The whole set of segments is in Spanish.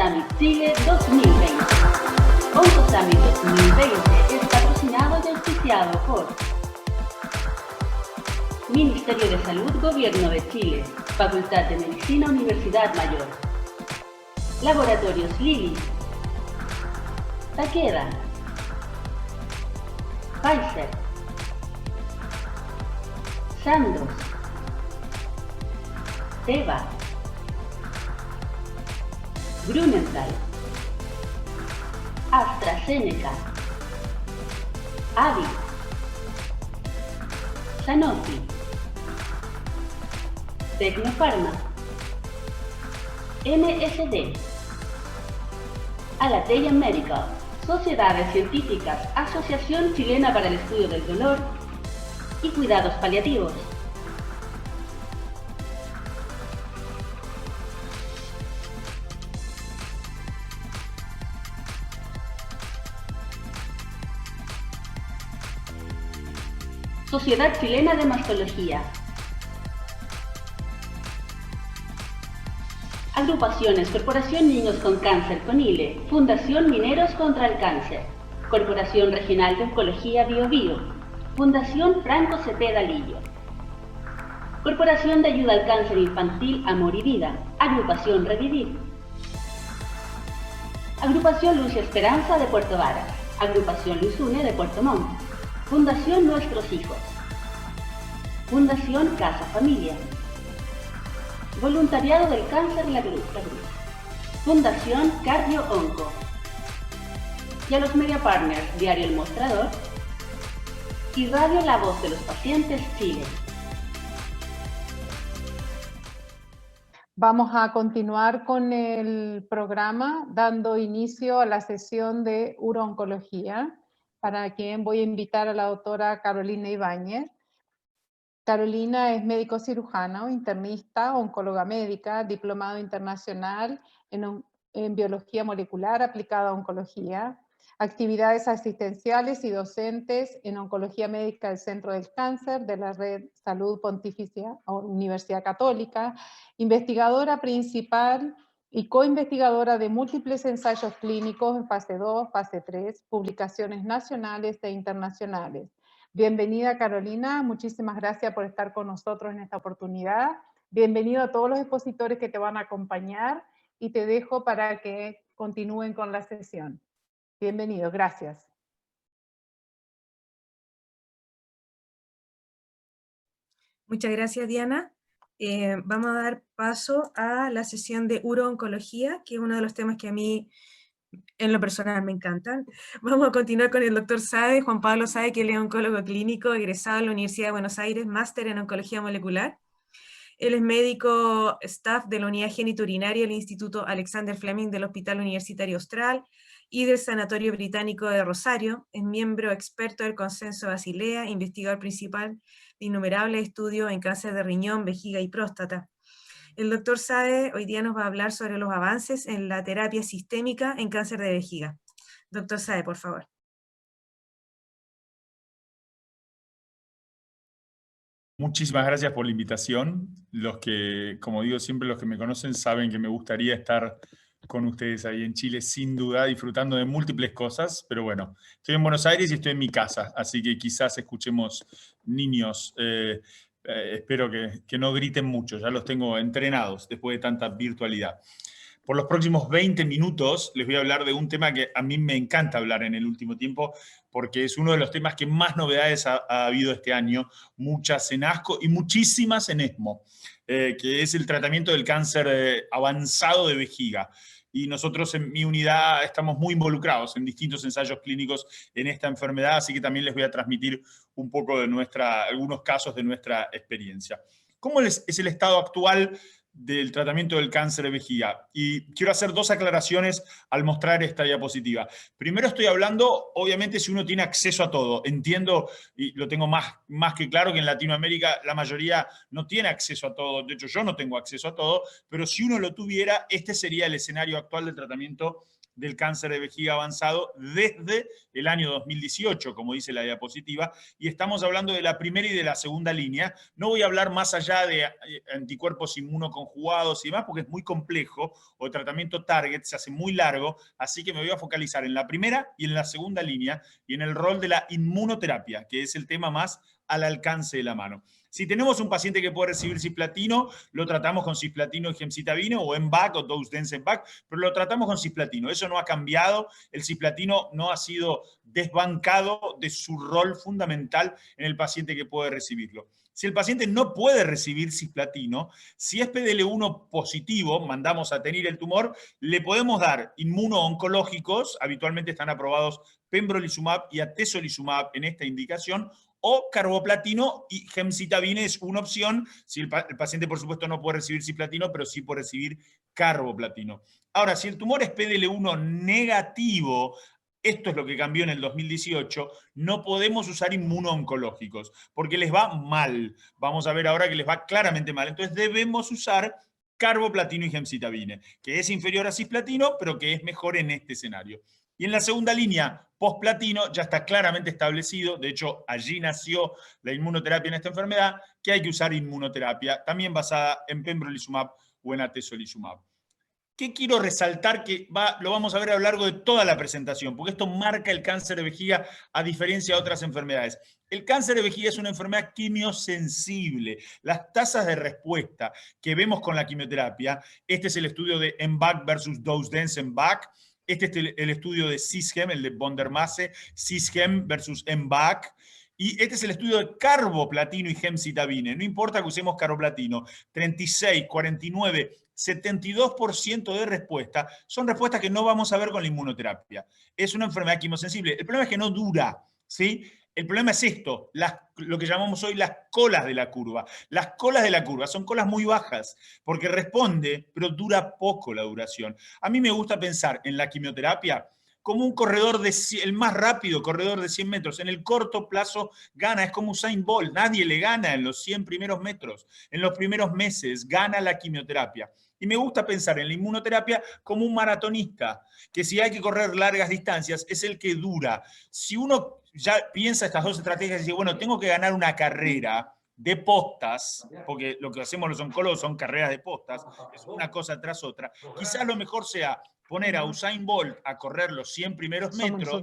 OncoSummit Chile 2020. OncoSummit 2020 es patrocinado y auspiciado por Ministerio de Salud, Gobierno de Chile, Facultad de Medicina, Universidad Mayor, Laboratorios Lilly, Takeda, Pfizer, Sandoz, Teva, Grünenthal, AstraZeneca, Avi, Sanofi, Tecnofarma, MSD, Alateia Medical, Sociedades Científicas, Asociación Chilena para el Estudio del Dolor y Cuidados Paliativos. Sociedad Chilena de Mastología. Agrupaciones Corporación Niños con Cáncer CONILE, Fundación Mineros contra el Cáncer, Corporación Regional de Oncología Bio, Fundación Franco Cepeda Lillo, Corporación de Ayuda al Cáncer Infantil Amor y Vida, Agrupación Revivir, Agrupación Luz y Esperanza de Puerto Varas, Agrupación Luzune de Puerto Montt, Fundación Nuestros Hijos, Fundación Casa Familia, Voluntariado del Cáncer La Cruz, Fundación Cardio Onco, y a los media partners Diario El Mostrador y Radio La Voz de los Pacientes Chile. Vamos a continuar con el programa dando inicio a la sesión de urooncología, para quien voy a invitar a la doctora Carolina Ibáñez. Carolina es médico cirujano, internista, oncóloga médica, diplomado internacional en biología molecular aplicada a oncología, actividades asistenciales y docentes en oncología médica del Centro del Cáncer de la Red Salud Pontificia Universidad Católica, investigadora principal y coinvestigadora de múltiples ensayos clínicos en fase 2, fase 3, publicaciones nacionales e internacionales. Bienvenida Carolina, muchísimas gracias por estar con nosotros en esta oportunidad. Bienvenido a todos los expositores que te van a acompañar y te dejo para que continúen con la sesión. Bienvenido, gracias. Muchas gracias, Diana. Vamos a dar paso a la sesión de urooncología, que es uno de los temas que a mí en lo personal me encantan. Vamos a continuar con el doctor Saade, Juan Pablo Saade, que él es oncólogo clínico, egresado de la Universidad de Buenos Aires, máster en oncología molecular. Él es médico staff de la unidad genitourinaria del Instituto Alexander Fleming del Hospital Universitario Austral y del Sanatorio Británico de Rosario. Es miembro experto del Consenso Basilea, investigador principal de innumerables estudios en cáncer de riñón, vejiga y próstata. El doctor Saade hoy día nos va a hablar sobre los avances en la terapia sistémica en cáncer de vejiga. Doctor Saade, por favor. Muchísimas gracias por la invitación. Los que, como digo siempre, los que me conocen saben que me gustaría estar con ustedes ahí en Chile, sin duda, disfrutando de múltiples cosas, pero bueno, estoy en Buenos Aires y estoy en mi casa, así que quizás escuchemos niños. Espero que no griten mucho, ya los tengo entrenados después de tanta virtualidad. Por los próximos 20 minutos les voy a hablar de un tema que a mí me encanta hablar en el último tiempo, porque es uno de los temas que más novedades ha habido este año, muchas en ASCO y muchísimas en ESMO, que es el tratamiento del cáncer avanzado de vejiga. Y nosotros en mi unidad estamos muy involucrados en distintos ensayos clínicos en esta enfermedad, así que también les voy a transmitir un poco de algunos casos de nuestra experiencia. ¿Cómo es el estado actual del tratamiento del cáncer de vejiga? Y quiero hacer dos aclaraciones al mostrar esta diapositiva. Primero estoy hablando, obviamente, si uno tiene acceso a todo. Entiendo, y lo tengo más que claro, que en Latinoamérica la mayoría no tiene acceso a todo. De hecho, yo no tengo acceso a todo, pero si uno lo tuviera, este sería el escenario actual del tratamiento del cáncer de vejiga avanzado desde el año 2018, como dice la diapositiva, y estamos hablando de la primera y de la segunda línea. No voy a hablar más allá de anticuerpos inmunoconjugados y demás, porque es muy complejo, o tratamiento target, se hace muy largo, así que me voy a focalizar en la primera y en la segunda línea, y en el rol de la inmunoterapia, que es el tema más al alcance de la mano. Si tenemos un paciente que puede recibir cisplatino, lo tratamos con cisplatino y gemcitabine, o MVAC, o dose dense MVAC, pero lo tratamos con cisplatino. Eso no ha cambiado. El cisplatino no ha sido desbancado de su rol fundamental en el paciente que puede recibirlo. Si el paciente no puede recibir cisplatino, si es PDL1 positivo, mandamos a tener el tumor, le podemos dar inmunooncológicos, habitualmente están aprobados pembrolizumab y atezolizumab en esta indicación, o carboplatino y gemcitabine es una opción, si el paciente por supuesto no puede recibir cisplatino, pero sí puede recibir carboplatino. Ahora, si el tumor es PDL1 negativo, esto es lo que cambió en el 2018, no podemos usar inmunooncológicos, porque les va mal. Vamos a ver ahora que les va claramente mal. Entonces debemos usar carboplatino y gemcitabine, que es inferior a cisplatino, pero que es mejor en este escenario. Y en la segunda línea, posplatino, ya está claramente establecido, de hecho allí nació la inmunoterapia en esta enfermedad, que hay que usar inmunoterapia, también basada en pembrolizumab o en atezolizumab. ¿Qué quiero resaltar? Que lo vamos a ver a lo largo de toda la presentación, porque esto marca el cáncer de vejiga a diferencia de otras enfermedades. El cáncer de vejiga es una enfermedad quimiosensible. Las tasas de respuesta que vemos con la quimioterapia, este es el estudio de MVAC versus dose dense MVAC, este es el estudio de SysGem, el de Bondermasse, SysGem versus MVAC, y este es el estudio de carboplatino y gemcitabine. No importa que usemos carboplatino, 36, 49, 72% de respuesta son respuestas que no vamos a ver con la inmunoterapia. Es una enfermedad quimiosensible. El problema es que no dura, ¿sí? El problema es esto, lo que llamamos hoy las colas de la curva. Las colas de la curva son colas muy bajas, porque responde, pero dura poco la duración. A mí me gusta pensar en la quimioterapia como un corredor el más rápido corredor de 100 metros. En el corto plazo gana, es como Usain Bolt. Nadie le gana en los 100 primeros metros. En los primeros meses gana la quimioterapia. Y me gusta pensar en la inmunoterapia como un maratonista, que si hay que correr largas distancias, es el que dura. Si uno ya piensa estas dos estrategias y dice, bueno, tengo que ganar una carrera de postas, porque lo que hacemos los oncólogos son carreras de postas, es una cosa tras otra, quizás lo mejor sea poner a Usain Bolt a correr los 100 primeros metros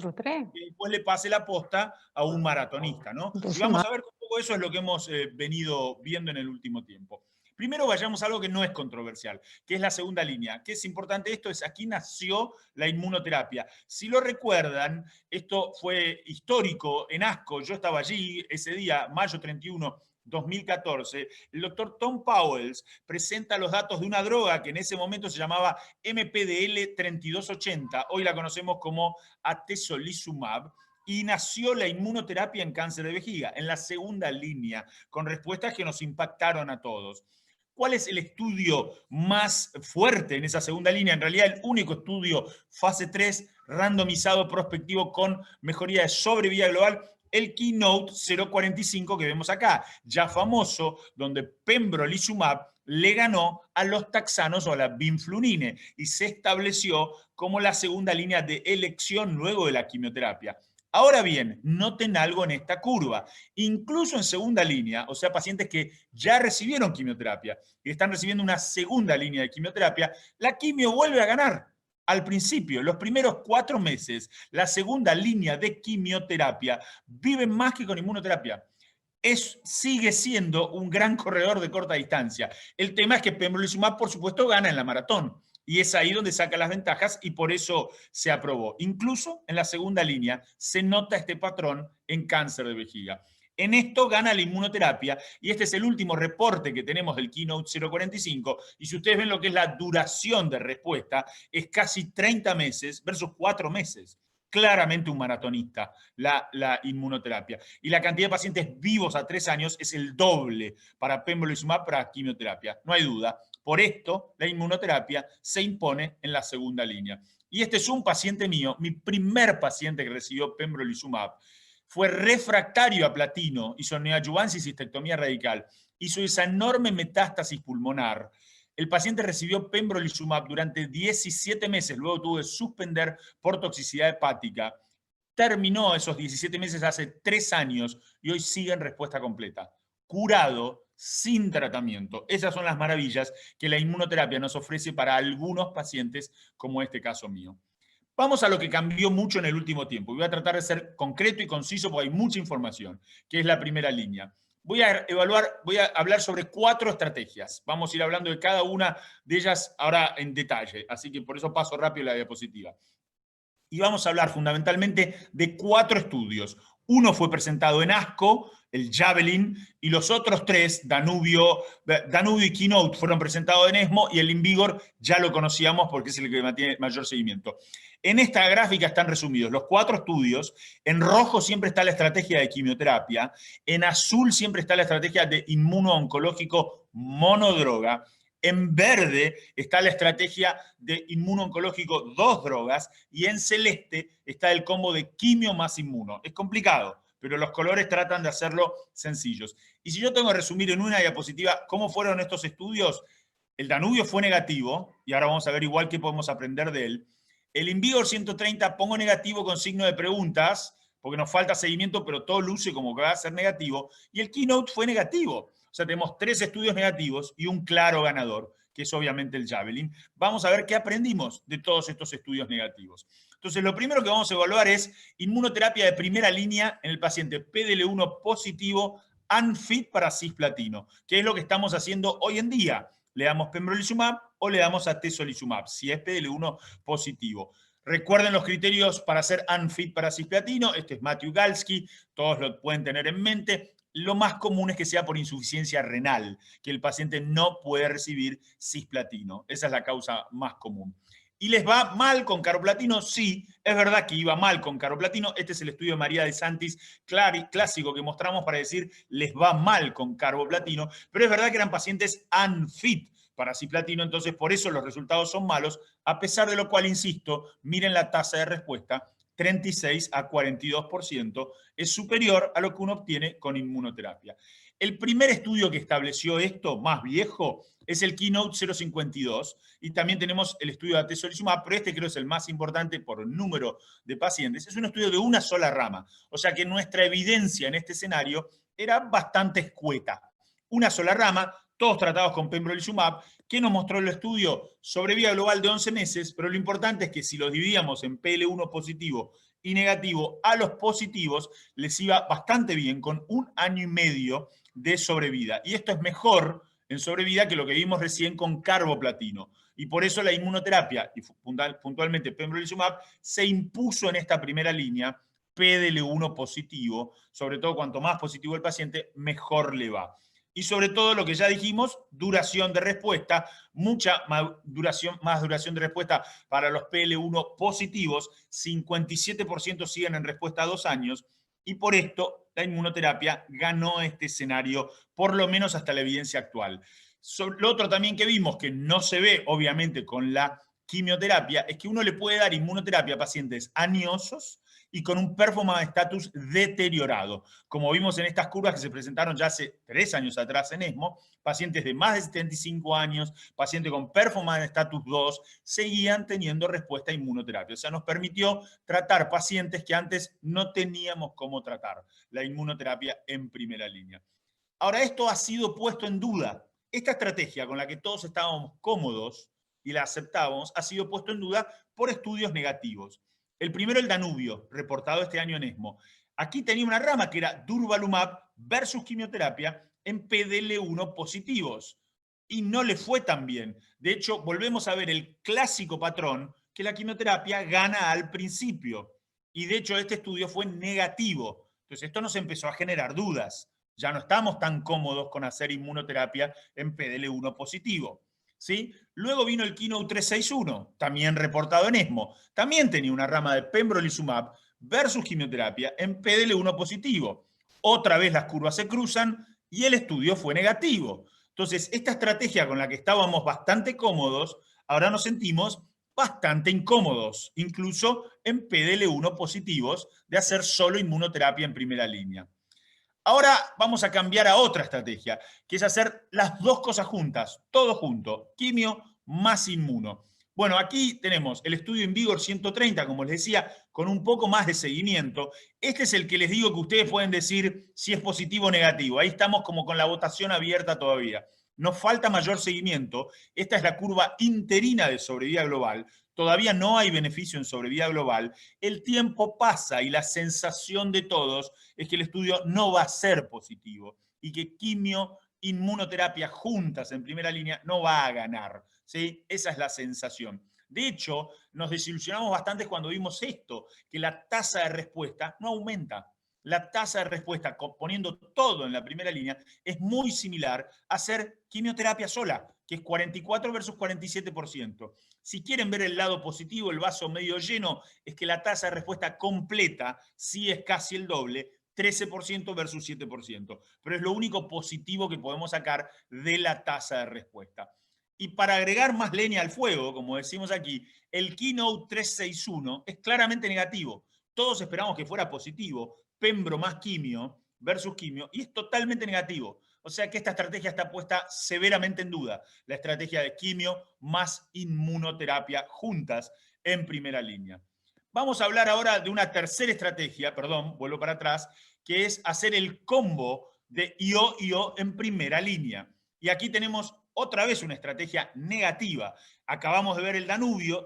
y después le pase la posta a un maratonista, ¿no? Y vamos a ver un poco eso es lo que hemos venido viendo en el último tiempo. Primero vayamos a algo que no es controversial, que es la segunda línea. ¿Qué es importante esto? Es aquí nació la inmunoterapia. Si lo recuerdan, esto fue histórico en ASCO, yo estaba allí ese día, mayo 31, 2014, el doctor Tom Powles presenta los datos de una droga que en ese momento se llamaba MPDL 3280, hoy la conocemos como atezolizumab, y nació la inmunoterapia en cáncer de vejiga, en la segunda línea, con respuestas que nos impactaron a todos. ¿Cuál es el estudio más fuerte en esa segunda línea? En realidad el único estudio fase 3 randomizado prospectivo con mejoría de sobrevida global, el Keynote 045 que vemos acá, ya famoso, donde pembrolizumab le ganó a los taxanos o a la vinflunine y se estableció como la segunda línea de elección luego de la quimioterapia. Ahora bien, noten algo en esta curva. Incluso en segunda línea, o sea, pacientes que ya recibieron quimioterapia y están recibiendo una segunda línea de quimioterapia, la quimio vuelve a ganar. Al principio, los primeros 4 meses, la segunda línea de quimioterapia vive más que con inmunoterapia. Sigue siendo un gran corredor de corta distancia. El tema es que pembrolizumab, por supuesto, gana en la maratón. Y es ahí donde saca las ventajas y por eso se aprobó. Incluso en la segunda línea se nota este patrón en cáncer de vejiga. En esto gana la inmunoterapia y este es el último reporte que tenemos del Keynote 045 y si ustedes ven lo que es la duración de respuesta es casi 30 meses versus 4 meses. Claramente un maratonista la inmunoterapia. Y la cantidad de pacientes vivos a 3 años es el doble para pembrolizumab para quimioterapia. No hay duda. Por esto, la inmunoterapia se impone en la segunda línea. Y este es un paciente mío, mi primer paciente que recibió pembrolizumab. Fue refractario a platino, hizo neoadjuvancia y cistectomía radical. Hizo esa enorme metástasis pulmonar. El paciente recibió pembrolizumab durante 17 meses, luego tuvo que suspender por toxicidad hepática. Terminó esos 17 meses hace 3 años y hoy sigue en respuesta completa. Curado, sin tratamiento. Esas son las maravillas que la inmunoterapia nos ofrece para algunos pacientes, como este caso mío. Vamos a lo que cambió mucho en el último tiempo. Voy a tratar de ser concreto y conciso porque hay mucha información, que es la primera línea. Voy a hablar sobre 4 estrategias. Vamos a ir hablando de cada una de ellas ahora en detalle, así que por eso paso rápido la diapositiva. Y vamos a hablar fundamentalmente de 4 estudios. Uno fue presentado en ASCO, el Javelin, y los otros 3, Danubio y Keynote, fueron presentados en ESMO, y el Invigor ya lo conocíamos porque es el que tiene mayor seguimiento. En esta gráfica están resumidos los 4 estudios. En rojo siempre está la estrategia de quimioterapia, en azul siempre está la estrategia de inmuno-oncológico monodroga, en verde está la estrategia de inmuno-oncológico 2 drogas, y en celeste está el combo de quimio más inmuno. Es complicado, pero los colores tratan de hacerlo sencillos. Y si yo tengo que resumir en una diapositiva cómo fueron estos estudios, el Danubio fue negativo, y ahora vamos a ver igual qué podemos aprender de él. El Invigor 130 pongo negativo con signo de preguntas, porque nos falta seguimiento, pero todo luce como que va a ser negativo. Y el Keynote fue negativo. O sea, tenemos 3 estudios negativos y un claro ganador, que es obviamente el Javelin. Vamos a ver qué aprendimos de todos estos estudios negativos. Entonces, lo primero que vamos a evaluar es inmunoterapia de primera línea en el paciente PDL1 positivo, unfit para cisplatino, que es lo que estamos haciendo hoy en día. Le damos pembrolizumab o le damos atezolizumab, si es PDL1 positivo. Recuerden los criterios para ser unfit para cisplatino. Este es Matthew Galsky, todos lo pueden tener en mente. Lo más común es que sea por insuficiencia renal, que el paciente no puede recibir cisplatino. Esa es la causa más común. ¿Y les va mal con carboplatina? Sí, es verdad que iba mal con carboplatina. Este es el estudio de María de Santis, clásico, que mostramos para decir les va mal con carboplatina, pero es verdad que eran pacientes unfit para cisplatino, entonces por eso los resultados son malos, a pesar de lo cual, insisto, miren la tasa de respuesta, 36 a 42%, es superior a lo que uno obtiene con inmunoterapia. El primer estudio que estableció esto, más viejo, es el Keynote 052, y también tenemos el estudio de atezolizumab, pero este creo es el más importante por el número de pacientes. Es un estudio de una sola rama, o sea que nuestra evidencia en este escenario era bastante escueta. Una sola rama, todos tratados con pembrolizumab. ¿Qué nos mostró el estudio? Sobrevida global de 11 meses, pero lo importante es que si los dividíamos en PL1 positivo y negativo, a los positivos les iba bastante bien, con 1 año y medio de sobrevida. Y esto es mejor en sobrevida que lo que vimos recién con carboplatino. Y por eso la inmunoterapia, y puntualmente pembrolizumab, se impuso en esta primera línea, PDL1 positivo, sobre todo cuanto más positivo el paciente, mejor le va. Y sobre todo lo que ya dijimos, duración de respuesta, mucha más duración de respuesta para los PL1 positivos, 57% siguen en respuesta a 2 años, y por esto la inmunoterapia ganó este escenario, por lo menos hasta la evidencia actual. Lo otro también que vimos, que no se ve obviamente con la quimioterapia, es que uno le puede dar inmunoterapia a pacientes añosos y con un performance status deteriorado. Como vimos en estas curvas que se presentaron ya hace 3 años atrás en ESMO, pacientes de más de 75 años, pacientes con performance status 2, seguían teniendo respuesta a inmunoterapia. O sea, nos permitió tratar pacientes que antes no teníamos cómo tratar, la inmunoterapia en primera línea. Ahora, esto ha sido puesto en duda. Esta estrategia con la que todos estábamos cómodos y la aceptábamos, ha sido puesto en duda por estudios negativos. El primero, el Danubio, reportado este año en ESMO. Aquí tenía una rama que era durvalumab versus quimioterapia en PDL1 positivos. Y no le fue tan bien. De hecho, volvemos a ver el clásico patrón que la quimioterapia gana al principio. Y de hecho, este estudio fue negativo. Entonces, esto nos empezó a generar dudas. Ya no estamos tan cómodos con hacer inmunoterapia en PDL1 positivo. ¿Sí? Luego vino el Keynote 361, también reportado en ESMO. También tenía una rama de pembrolizumab versus quimioterapia en PDL1 positivo. Otra vez las curvas se cruzan y el estudio fue negativo. Entonces, esta estrategia con la que estábamos bastante cómodos, ahora nos sentimos bastante incómodos, incluso en PDL1 positivos, de hacer solo inmunoterapia en primera línea. Ahora vamos a cambiar a otra estrategia, que es hacer las dos cosas juntas, todo junto, quimio más inmuno. Bueno, aquí tenemos el estudio InVigor 130, como les decía, con un poco más de seguimiento. Este es el que les digo que ustedes pueden decir si es positivo o negativo. Ahí estamos como con la votación abierta todavía. Nos falta mayor seguimiento. Esta es la curva interina de sobrevida global. Todavía no hay beneficio en sobrevida global. El tiempo pasa y la sensación de todos es que el estudio no va a ser positivo y que quimio, inmunoterapia juntas en primera línea no va a ganar, ¿sí? Esa es la sensación. De hecho, nos desilusionamos bastante cuando vimos esto, que la tasa de respuesta no aumenta. La tasa de respuesta, poniendo todo en la primera línea, es muy similar a hacer quimioterapia sola, que es 44 versus 47%. Si quieren ver el lado positivo, el vaso medio lleno, es que la tasa de respuesta completa sí es casi el doble, 13% versus 7%. Pero es lo único positivo que podemos sacar de la tasa de respuesta. Y para agregar más leña al fuego, como decimos aquí, el Keynote 361 es claramente negativo. Todos esperamos que fuera positivo, pembro más quimio versus quimio, y es totalmente negativo. O sea que esta estrategia está puesta severamente en duda. La estrategia de quimio más inmunoterapia juntas en primera línea. Vamos a hablar ahora de una tercera estrategia, perdón, vuelvo para atrás, que es hacer el combo de IO-IO en primera línea. Y aquí tenemos otra vez una estrategia negativa. Acabamos de ver el Danubio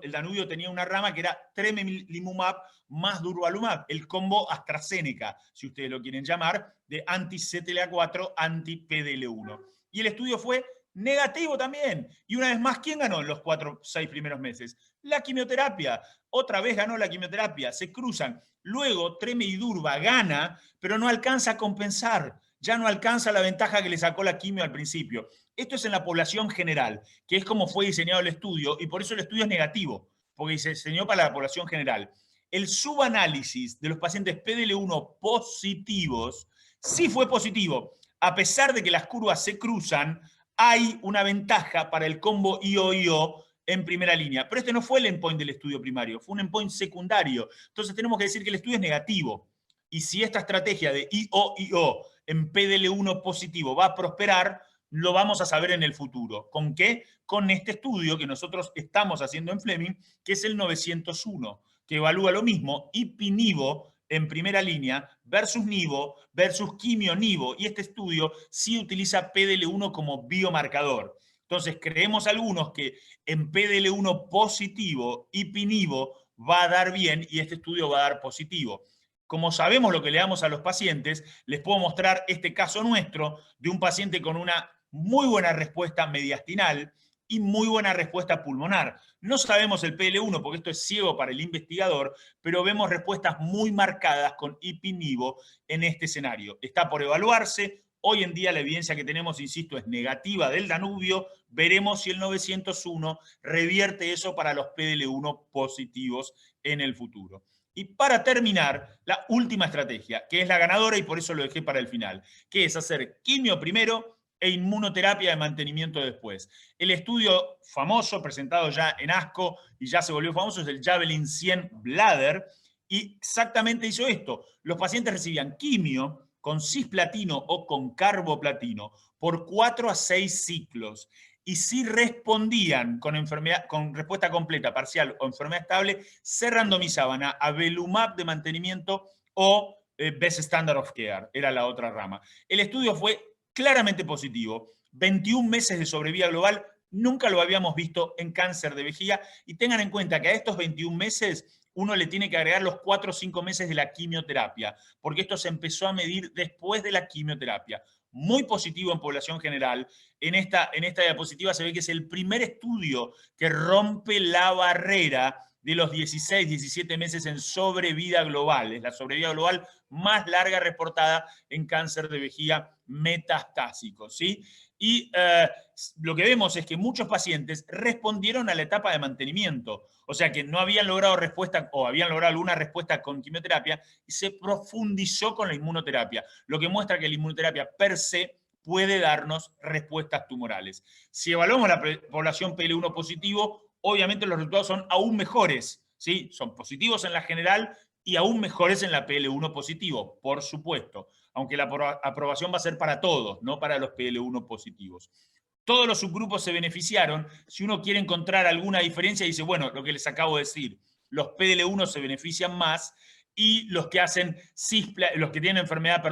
tenía una rama que era tremelimumab más durvalumab, el combo AstraZeneca, si ustedes lo quieren llamar, de anti-CTLA4, anti-PDL1. Y el estudio fue negativo también. Y una vez más, ¿quién ganó en los 6 primeros meses? La quimioterapia. Otra vez ganó la quimioterapia. Se cruzan. Luego, Treme y Durva gana, pero no alcanza a compensar. Ya no alcanza la ventaja que le sacó la quimio al principio. Esto es en la población general, que es como fue diseñado el estudio, y por eso el estudio es negativo, porque se diseñó para la población general. El subanálisis de los pacientes PDL1 positivos sí fue positivo. A pesar de que las curvas se cruzan, hay una ventaja para el combo IO-IO en primera línea. Pero este no fue el endpoint del estudio primario, fue un endpoint secundario. Entonces tenemos que decir que el estudio es negativo. Y si esta estrategia de IO-IO en PDL1 positivo va a prosperar, lo vamos a saber en el futuro. ¿Con qué? Con este estudio que nosotros estamos haciendo en Fleming, que es el 901, que evalúa lo mismo, ipi-nivo en primera línea versus nivo versus quimio-nivo. Y este estudio sí utiliza PDL1 como biomarcador. Entonces, creemos algunos que en PDL1 positivo, ipi-nivo va a dar bien y este estudio va a dar positivo. Como sabemos lo que le damos a los pacientes, les puedo mostrar este caso nuestro de un paciente con una muy buena respuesta mediastinal y muy buena respuesta pulmonar. No sabemos el PL1 porque esto es ciego para el investigador, pero vemos respuestas muy marcadas con ipi-nivo en este escenario. Está por evaluarse. Hoy en día la evidencia que tenemos, insisto, es negativa del Danubio. Veremos si el 901 revierte eso para los PDL1 positivos en el futuro. Y para terminar, la última estrategia, que es la ganadora y por eso lo dejé para el final, que es hacer quimio primero e inmunoterapia de mantenimiento después. El estudio famoso, presentado ya en ASCO y ya se volvió famoso, es el Javelin 100 Bladder, y exactamente hizo esto. Los pacientes recibían quimio con cisplatino o con carboplatino por 4 a 6 ciclos. Y si respondían con respuesta completa, parcial o enfermedad estable, se randomizaban a avelumab de mantenimiento o best standard of care, era la otra rama. El estudio fue claramente positivo, 21 meses de sobrevida global, nunca lo habíamos visto en cáncer de vejiga, y tengan en cuenta que a estos 21 meses uno le tiene que agregar los 4 o 5 meses de la quimioterapia, porque esto se empezó a medir después de la quimioterapia. Muy positivo en población general. En esta diapositiva se ve que es el primer estudio que rompe la barrera de los 16, 17 meses en sobrevida global. Es la sobrevida global más larga reportada en cáncer de vejiga metastásico, ¿sí? Y lo que vemos es que muchos pacientes respondieron a la etapa de mantenimiento, o sea que no habían logrado respuesta o habían logrado alguna respuesta con quimioterapia y se profundizó con la inmunoterapia, lo que muestra que la inmunoterapia per se puede darnos respuestas tumorales. Si evaluamos la población PL1 positivo, obviamente los resultados son aún mejores, ¿sí? Son positivos en la general y aún mejores en la PL1 positivo, por supuesto. aunque la aprobación va a ser para todos, no para los PL1 positivos. Todos los subgrupos se beneficiaron. Si uno quiere encontrar alguna diferencia, dice, bueno, lo que les acabo de decir, los PL1 se benefician más y los que hacen los que tienen enfermedad,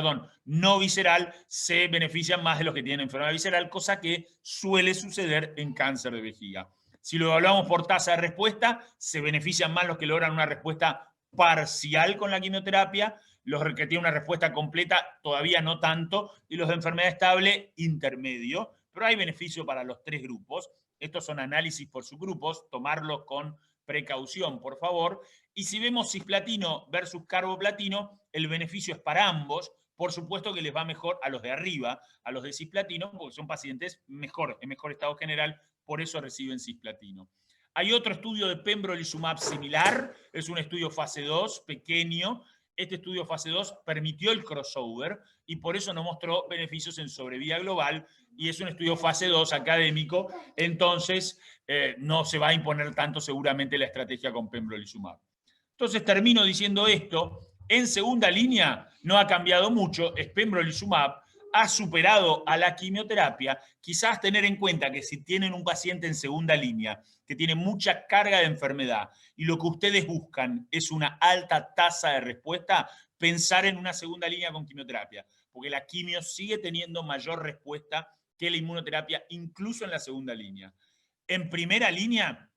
no visceral, se benefician más de los que tienen enfermedad visceral, cosa que suele suceder en cáncer de vejiga. Si lo evaluamos por tasa de respuesta, se benefician más los que logran una respuesta parcial con la quimioterapia, los que tienen una respuesta completa todavía no tanto, y los de enfermedad estable intermedio, pero hay beneficio para los tres grupos. Estos son análisis por subgrupos, tomarlos con precaución, por favor. Y si vemos cisplatino versus carboplatino, el beneficio es para ambos. Por supuesto que les va mejor a los de arriba, a los de cisplatino, porque son pacientes en mejor estado general, por eso reciben cisplatino. Hay otro estudio de pembrolizumab similar, es un estudio fase 2, pequeño. Este estudio fase 2 permitió el crossover y por eso no mostró beneficios en sobrevida global, y es un estudio fase 2 académico, entonces no se va a imponer tanto seguramente la estrategia con pembrolizumab. Entonces termino diciendo esto: en segunda línea no ha cambiado mucho, es pembrolizumab, ha superado a la quimioterapia. Quizás tener en cuenta que si tienen un paciente en segunda línea que tiene mucha carga de enfermedad y lo que ustedes buscan es una alta tasa de respuesta, pensar en una segunda línea con quimioterapia, porque la quimio sigue teniendo mayor respuesta que la inmunoterapia, incluso en la segunda línea. En primera línea,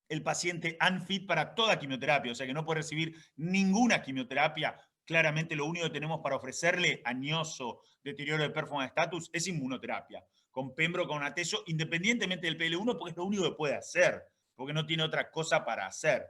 el paciente unfit para toda quimioterapia, o sea que no puede recibir ninguna quimioterapia. Claramente lo único que tenemos para ofrecerle, añoso, deterioro de performance status, es inmunoterapia, con pembro, con atezo, independientemente del PL1, porque es lo único que puede hacer, porque no tiene otra cosa para hacer.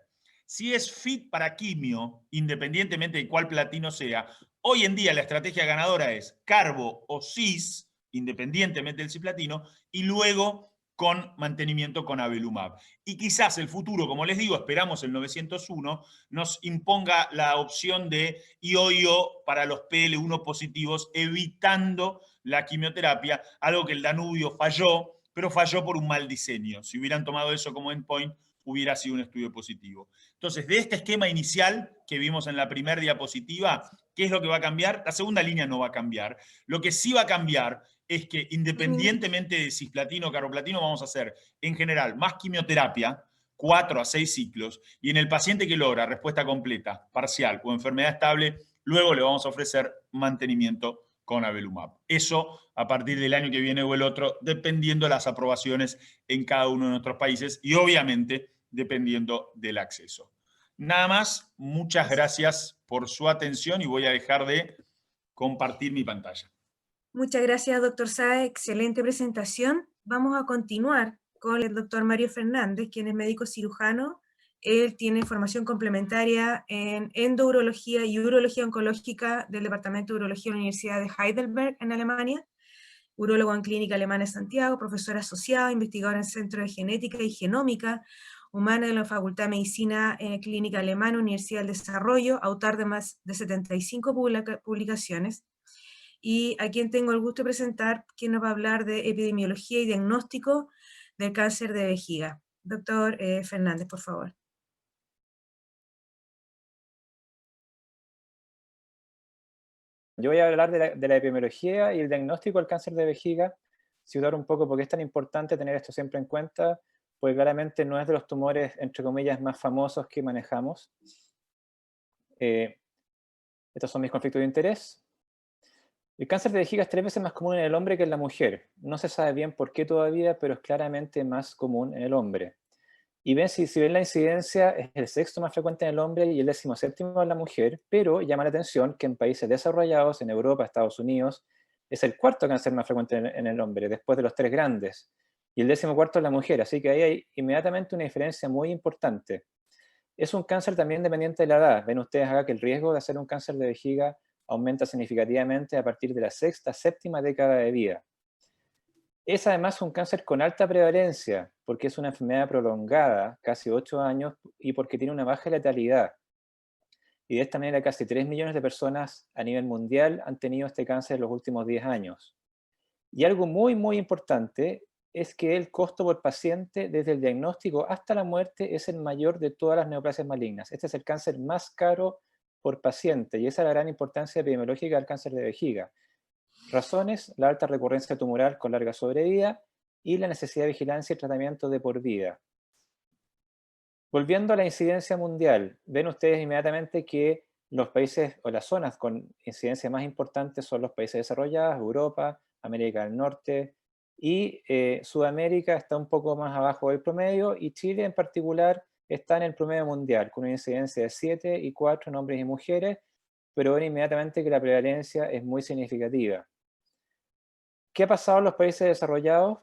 Si es fit para quimio, independientemente de cuál platino sea, hoy en día la estrategia ganadora es carbo o cis, independientemente del cisplatino, y luego con mantenimiento con avelumab. Y quizás el futuro, como les digo, esperamos el 901, nos imponga la opción de IO-IO para los PL1 positivos, evitando la quimioterapia, algo que el Danubio falló, pero falló por un mal diseño. Si hubieran tomado eso como endpoint, hubiera sido un estudio positivo. Entonces, de este esquema inicial que vimos en la primera diapositiva, ¿qué es lo que va a cambiar? La segunda línea no va a cambiar. Lo que sí va a cambiar es que independientemente de cisplatino o carboplatino, vamos a hacer en general más quimioterapia, 4 a 6 ciclos, y en el paciente que logra respuesta completa, parcial o enfermedad estable, luego le vamos a ofrecer mantenimiento con avelumab. Eso a partir del año que viene o el otro, dependiendo de las aprobaciones en cada uno de nuestros países y obviamente dependiendo del acceso. Nada más, muchas gracias por su atención y voy a dejar de compartir mi pantalla. Muchas gracias, doctor Sáez. Excelente presentación. Vamos a continuar con el doctor Mario Fernández, quien es médico cirujano. Él tiene formación complementaria en endourología y urología oncológica del Departamento de Urología de la Universidad de Heidelberg, en Alemania. Urólogo en Clínica Alemana de Santiago, profesor asociado, investigador en el Centro de Genética y Genómica Humana de la Facultad de Medicina en Clínica Alemana, Universidad del Desarrollo, autor de más de 75 publicaciones. Y a quien tengo el gusto de presentar, quien nos va a hablar de epidemiología y diagnóstico del cáncer de vejiga. Doctor Fernández, por favor. Yo voy a hablar de la epidemiología y el diagnóstico del cáncer de vejiga, citar un poco por qué es tan importante tener esto siempre en cuenta, porque claramente no es de los tumores, entre comillas, más famosos que manejamos. Estos son mis conflictos de interés. El cáncer de vejiga es 3 veces más común en el hombre que en la mujer. No se sabe bien por qué todavía, pero es claramente más común en el hombre. Y ven, si ven la incidencia, es el 6º más frecuente en el hombre y el 17º en la mujer, pero llama la atención que en países desarrollados, en Europa, Estados Unidos, es el 4º cáncer más frecuente en el hombre, después de los 3 grandes, y el 14º en la mujer, así que ahí hay inmediatamente una diferencia muy importante. Es un cáncer también dependiente de la edad. Ven ustedes acá que el riesgo de hacer un cáncer de vejiga aumenta significativamente a partir de la 6ª, 7ª década de vida. Es además un cáncer con alta prevalencia, porque es una enfermedad prolongada, casi 8 años, y porque tiene una baja letalidad. Y de esta manera casi 3 millones de personas a nivel mundial han tenido este cáncer en los últimos 10 años. Y algo muy, muy importante es que el costo por paciente desde el diagnóstico hasta la muerte es el mayor de todas las neoplasias malignas. Este es el cáncer más caro por paciente, y esa es la gran importancia epidemiológica del cáncer de vejiga. Razones: la alta recurrencia tumoral con larga sobrevida y la necesidad de vigilancia y tratamiento de por vida. Volviendo a la incidencia mundial, ven ustedes inmediatamente que los países o las zonas con incidencia más importante son los países desarrollados, Europa, América del Norte, y Sudamérica está un poco más abajo del promedio, y Chile en particular está en el promedio mundial, con una incidencia de 7 y 4 en hombres y mujeres, pero ven inmediatamente que la prevalencia es muy significativa. ¿Qué ha pasado en los países desarrollados?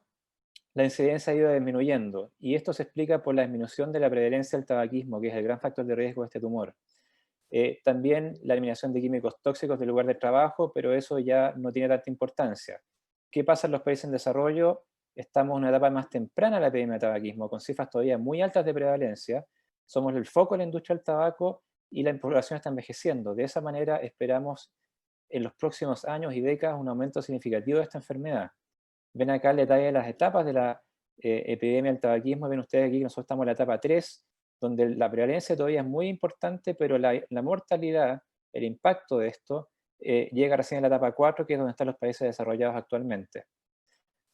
La incidencia ha ido disminuyendo, y esto se explica por la disminución de la prevalencia del tabaquismo, que es el gran factor de riesgo de este tumor. También la eliminación de químicos tóxicos del lugar de trabajo, pero eso ya no tiene tanta importancia. ¿Qué pasa en los países en desarrollo? Estamos en una etapa más temprana de la epidemia de tabaquismo, con cifras todavía muy altas de prevalencia. Somos el foco de la industria del tabaco y la población está envejeciendo. De esa manera esperamos en los próximos años y décadas un aumento significativo de esta enfermedad. Ven acá el detalle de las etapas de la epidemia del tabaquismo. Ven ustedes aquí que nosotros estamos en la etapa 3, donde la prevalencia todavía es muy importante, pero la mortalidad, el impacto de esto, llega recién en la etapa 4, que es donde están los países desarrollados actualmente.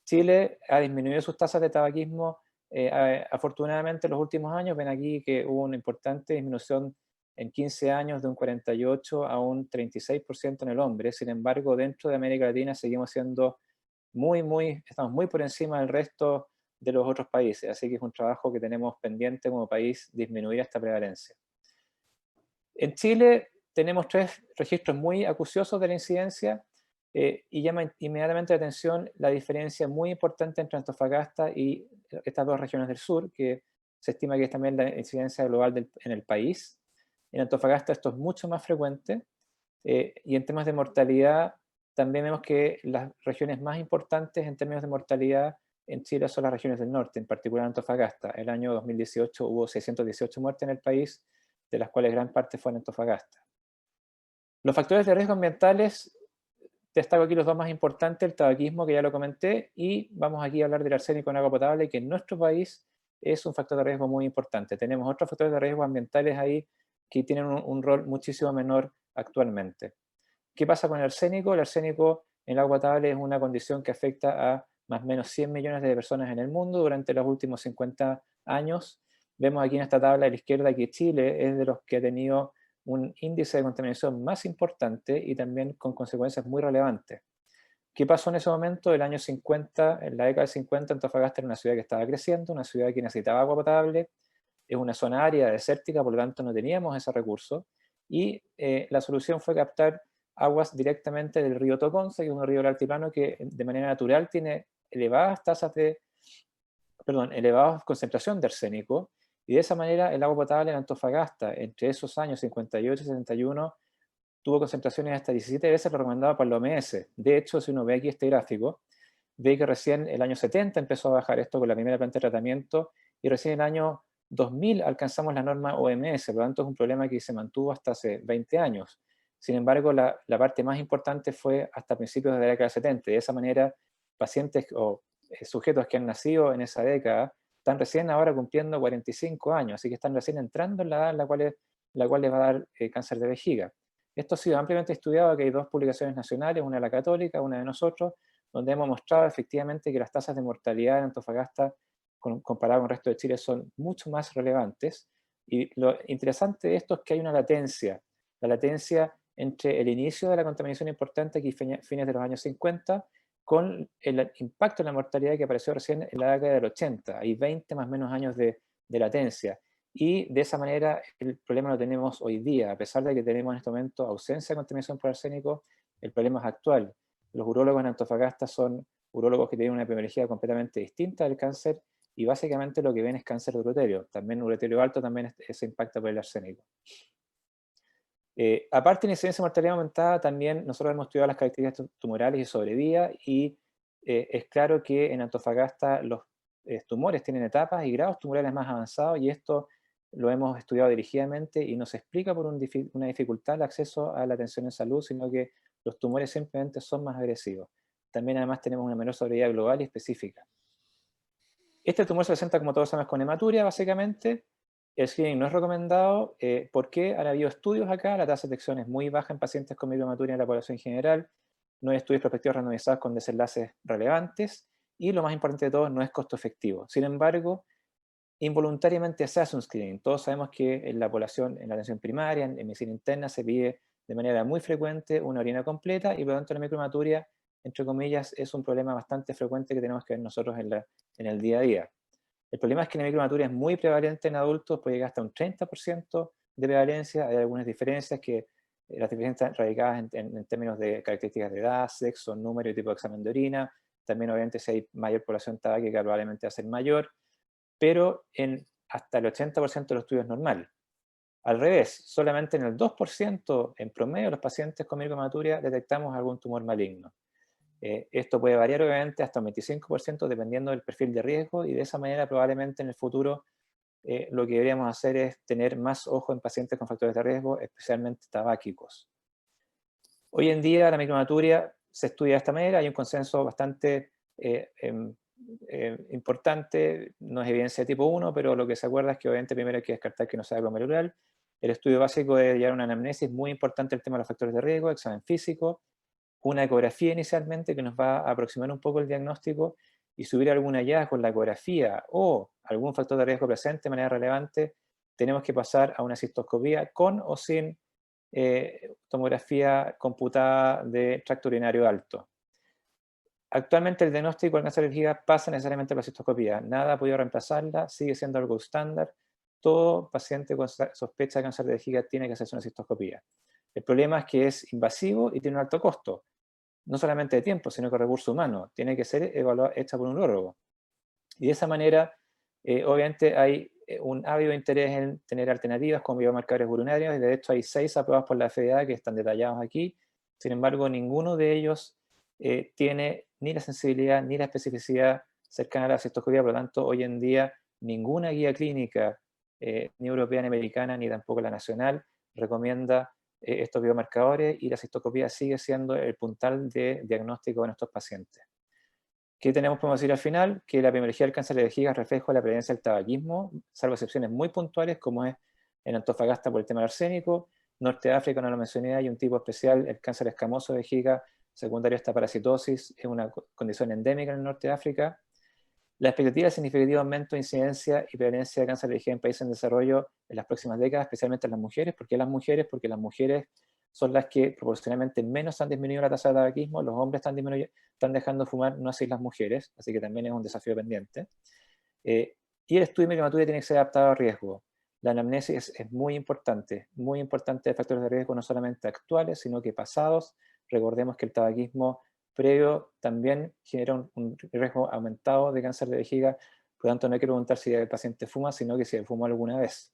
Chile ha disminuido sus tasas de tabaquismo afortunadamente en los últimos años. Ven aquí que hubo una importante disminución en 15 años de un 48 a un 36% en el hombre. Sin embargo, dentro de América Latina seguimos siendo estamos muy por encima del resto de los otros países, así que es un trabajo que tenemos pendiente como país, disminuir esta prevalencia. En Chile tenemos 3 registros muy acuciosos de la incidencia, y llama inmediatamente la atención la diferencia muy importante entre Antofagasta y estas 2 regiones del sur, que se estima que es también la incidencia global en el país. En Antofagasta esto es mucho más frecuente, y en temas de mortalidad también vemos que las regiones más importantes en términos de mortalidad en Chile son las regiones del norte, en particular Antofagasta. El año 2018 hubo 618 muertes en el país, de las cuales gran parte fue en Antofagasta. Los factores de riesgo ambientales, destaco aquí los 2 más importantes: el tabaquismo, que ya lo comenté, y vamos aquí a hablar del arsénico en agua potable, que en nuestro país es un factor de riesgo muy importante. Tenemos otros factores de riesgo ambientales ahí que tienen un rol muchísimo menor actualmente. ¿Qué pasa con el arsénico? El arsénico en el agua potable es una condición que afecta a más o menos 100 millones de personas en el mundo durante los últimos 50 años. Vemos aquí en esta tabla a la izquierda que Chile es de los que ha tenido un índice de contaminación más importante y también con consecuencias muy relevantes. ¿Qué pasó en ese momento? El año 50, en la década de 50, Antofagasta era una ciudad que estaba creciendo, una ciudad que necesitaba agua potable, es una zona árida, desértica, por lo tanto no teníamos ese recurso, y la solución fue captar aguas directamente del río Toconce, que es un río del altiplano que de manera natural tiene elevadas concentración de arsénico, y de esa manera el agua potable en Antofagasta, entre esos años 58 y 71, tuvo concentraciones hasta 17 veces lo recomendado por la OMS. De hecho, si uno ve aquí este gráfico, ve que recién el año 70 empezó a bajar esto con la primera planta de tratamiento, y recién el año 2000 alcanzamos la norma OMS, por lo tanto es un problema que se mantuvo hasta hace 20 años. Sin embargo, la parte más importante fue hasta principios de la década del 70. De esa manera, pacientes o sujetos que han nacido en esa década están recién ahora cumpliendo 45 años, así que están recién entrando en la edad en la cual les va a dar cáncer de vejiga. Esto ha sido ampliamente estudiado, que hay 2 publicaciones nacionales, una de la Católica, una de nosotros, donde hemos mostrado efectivamente que las tasas de mortalidad en Antofagasta, comparado con el resto de Chile, son mucho más relevantes. Y lo interesante de esto es que hay una latencia. La latencia entre el inicio de la contaminación importante, aquí fines de los años 50, con el impacto en la mortalidad que apareció recién en la década del 80. Hay 20 más o menos años de latencia. Y de esa manera el problema lo tenemos hoy día. A pesar de que tenemos en este momento ausencia de contaminación por arsénico, el problema es actual. Los urólogos en Antofagasta son urólogos que tienen una epidemiología completamente distinta del cáncer, y básicamente lo que ven es cáncer de ureterio. También ureterio alto también se impacta por el arsénico. Aparte de la incidencia de mortalidad aumentada, también nosotros hemos estudiado las características tumorales y sobrevida, y es claro que en Antofagasta los tumores tienen etapas y grados tumorales más avanzados, y esto lo hemos estudiado dirigidamente y no se explica por una dificultad el acceso a la atención en salud, sino que los tumores simplemente son más agresivos. También además tenemos una menor sobrevida global y específica. Este tumor se presenta, como todos sabemos, con hematuria básicamente, El screening no es recomendado. ¿Por qué? Han habido estudios acá, la tasa de detección es muy baja en pacientes con micromaturia en la población general, no hay estudios prospectivos randomizados con desenlaces relevantes, y lo más importante de todo, no es costo efectivo. Sin embargo, involuntariamente se hace un screening. Todos sabemos que en la población, en la atención primaria, en medicina interna, se pide de manera muy frecuente una orina completa, y por lo tanto la micromaturia, entre comillas, es un problema bastante frecuente que tenemos que ver nosotros en el día a día. El problema es que la micromaturia es muy prevalente en adultos, puede llegar hasta un 30% de prevalencia. Hay algunas diferencias las diferencias están radicadas en términos de características de edad, sexo, número y tipo de examen de orina. También obviamente si hay mayor población tabáquica probablemente va a ser mayor, pero en hasta el 80% de los estudios es normal. Al revés, solamente en el 2% en promedio de los pacientes con micromaturia detectamos algún tumor maligno. Esto puede variar obviamente hasta un 25% dependiendo del perfil de riesgo, y de esa manera probablemente en el futuro lo que deberíamos hacer es tener más ojo en pacientes con factores de riesgo, especialmente tabáquicos. Hoy en día la micromaturia se estudia de esta manera, hay un consenso bastante importante, no es evidencia de tipo 1, pero lo que se acuerda es que obviamente primero hay que descartar que no sea glomerular. El estudio básico es llevar una anamnesis, muy importante el tema de los factores de riesgo, examen físico, una ecografía inicialmente que nos va a aproximar un poco el diagnóstico, y si hubiera algún hallazgo en la ecografía o algún factor de riesgo presente de manera relevante, tenemos que pasar a una cistoscopía con o sin tomografía computada de tracto urinario alto. Actualmente el diagnóstico del cáncer de vejiga pasa necesariamente por la cistoscopía, nada ha podido reemplazarla, sigue siendo algo estándar. Todo paciente con sospecha de cáncer de vejiga tiene que hacerse una cistoscopía. El problema es que es invasivo y tiene un alto costo, no solamente de tiempo, sino que recurso humano. Tiene que ser hecha por un urólogo. Y de esa manera, obviamente hay un ávido interés en tener alternativas con biomarcadores urinarios, y de hecho hay 6 aprobados por la FDA que están detallados aquí. Sin embargo, ninguno de ellos tiene ni la sensibilidad ni la especificidad cercana a la cistoscopía. Por lo tanto, hoy en día ninguna guía clínica, ni europea ni americana, ni tampoco la nacional, recomienda estos biomarcadores, y la cistoscopía sigue siendo el puntal de diagnóstico de nuestros pacientes. ¿Qué podemos decir al final? Que la epidemiología del cáncer de vejiga es reflejo de la prevalencia del tabaquismo, salvo excepciones muy puntuales, como es en Antofagasta por el tema del arsénico. Norte de África, no lo mencioné, hay un tipo especial, el cáncer escamoso de vejiga secundario a esta parasitosis, es una condición endémica en el norte de África. La expectativa de significativo aumento de incidencia y prevalencia de cáncer de vejiga en países en desarrollo en las próximas décadas, especialmente en las mujeres. ¿Por qué las mujeres? Porque las mujeres son las que proporcionalmente menos han disminuido la tasa de tabaquismo, los hombres están dejando de fumar, no así las mujeres, así que también es un desafío pendiente. Y el estudio de micromaturia tiene que ser adaptado a riesgo. La anamnesis es muy importante de factores de riesgo no solamente actuales, sino que pasados. Recordemos que el tabaquismo previo también genera un riesgo aumentado de cáncer de vejiga, por lo tanto no hay que preguntar si el paciente fuma, sino que si fumó alguna vez.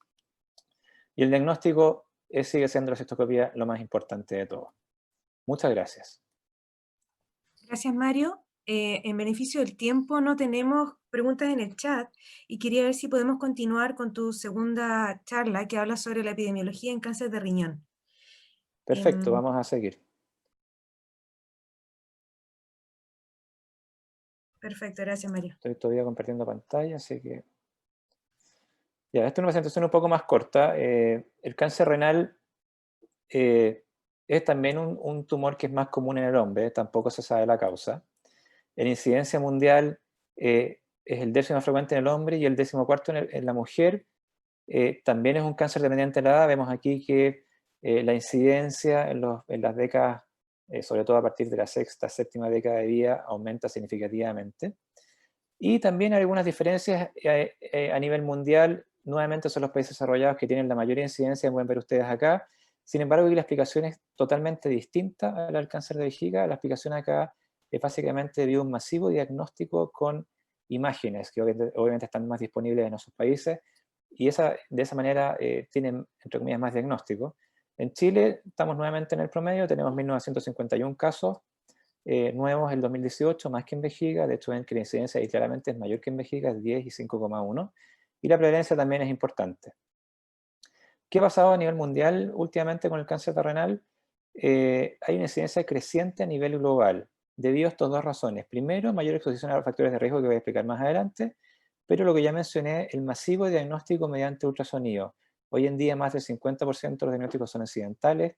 Y el diagnóstico sigue siendo la cistoscopía lo más importante de todo. Muchas gracias. Gracias, Mario. En beneficio del tiempo no tenemos preguntas en el chat, y quería ver si podemos continuar con tu segunda charla que habla sobre la epidemiología en cáncer de riñón. Perfecto, vamos a seguir. Perfecto, gracias, Mario. Estoy todavía compartiendo pantalla, así que... Ya, esta es una presentación un poco más corta. El cáncer renal es también un tumor que es más común en el hombre, tampoco se sabe la causa. En incidencia mundial es el 10º más frecuente en el hombre y el 14º en la mujer. También es un cáncer dependiente de la edad. Vemos aquí que la incidencia en las décadas, sobre todo a partir de la 6ª, 7ª década de vida, aumenta significativamente. Y también hay algunas diferencias a nivel mundial. Nuevamente son los países desarrollados que tienen la mayor incidencia, pueden ver ustedes acá. Sin embargo, aquí la explicación es totalmente distinta al cáncer de vejiga. La explicación acá es básicamente debido a un masivo diagnóstico con imágenes, que obviamente están más disponibles en nuestros países, y de esa manera tienen, entre comillas, más diagnóstico. En Chile estamos nuevamente en el promedio, tenemos 1.951 casos nuevos en 2018, más que en vejiga. De hecho, ven que la incidencia ahí claramente es mayor que en vejiga, es 10 y 5,1, y la prevalencia también es importante. ¿Qué ha pasado a nivel mundial últimamente con el cáncer renal? Hay una incidencia creciente a nivel global, debido a estas dos razones. Primero, mayor exposición a factores de riesgo que voy a explicar más adelante, pero lo que ya mencioné, el masivo diagnóstico mediante ultrasonido. Hoy en día más del 50% de los diagnósticos son accidentales,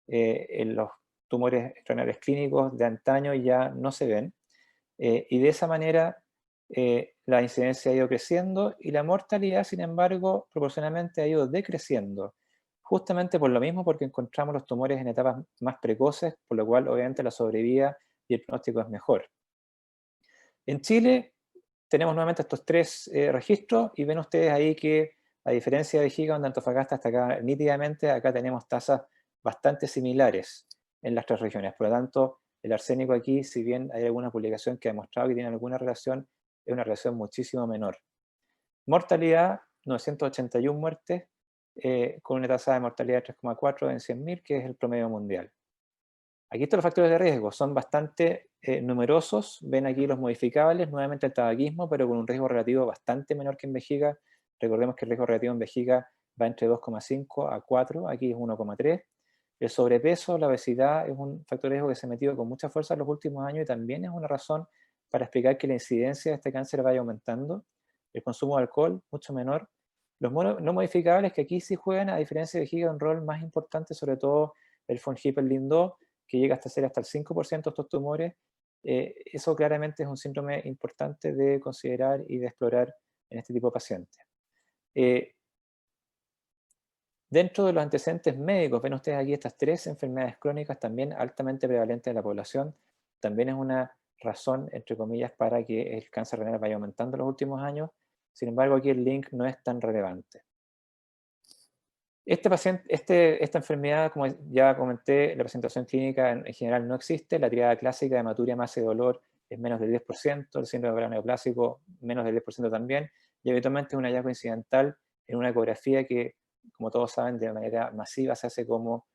los tumores renales clínicos de antaño ya no se ven, y de esa manera la incidencia ha ido creciendo y la mortalidad, sin embargo, proporcionalmente ha ido decreciendo, justamente por lo mismo, porque encontramos los tumores en etapas más precoces, por lo cual obviamente la sobrevida y el pronóstico es mejor. En Chile tenemos nuevamente estos tres registros y ven ustedes ahí que, a diferencia de Vejiga, donde Antofagasta está acá nítidamente, acá tenemos tasas bastante similares en las tres regiones. Por lo tanto, el arsénico aquí, si bien hay alguna publicación que ha demostrado que tiene alguna relación, es una relación muchísimo menor. Mortalidad, 981 muertes, con una tasa de mortalidad de 3,4 en 100.000, que es el promedio mundial. Aquí están los factores de riesgo, son bastante numerosos, ven aquí los modificables, nuevamente el tabaquismo, pero con un riesgo relativo bastante menor que en vejiga. Recordemos que el riesgo relativo en vejiga va entre 2,5 a 4, aquí es 1,3. El sobrepeso, la obesidad, es un factor de riesgo que se ha metido con mucha fuerza en los últimos años y también es una razón para explicar que la incidencia de este cáncer vaya aumentando. El consumo de alcohol, mucho menor. Los no modificables, que aquí sí juegan, a diferencia de vejiga, un rol más importante, sobre todo el von Hippel-Lindau, que llega hasta ser hasta el 5% de estos tumores. Eso claramente es un síndrome importante de considerar y de explorar en este tipo de pacientes. Dentro de los antecedentes médicos, ven ustedes aquí estas tres enfermedades crónicas también altamente prevalentes en la población. También es una razón, entre comillas, para que el cáncer renal vaya aumentando en los últimos años. Sin embargo, aquí el link no es tan relevante. Esta enfermedad, como ya comenté, la presentación clínica en general no existe. La triada clásica de hematuria, masa y dolor es menos del 10%, el síndrome ovario neoplásico menos del 10% también, y habitualmente es un hallazgo incidental en una ecografía que, como todos saben, de manera masiva se hace como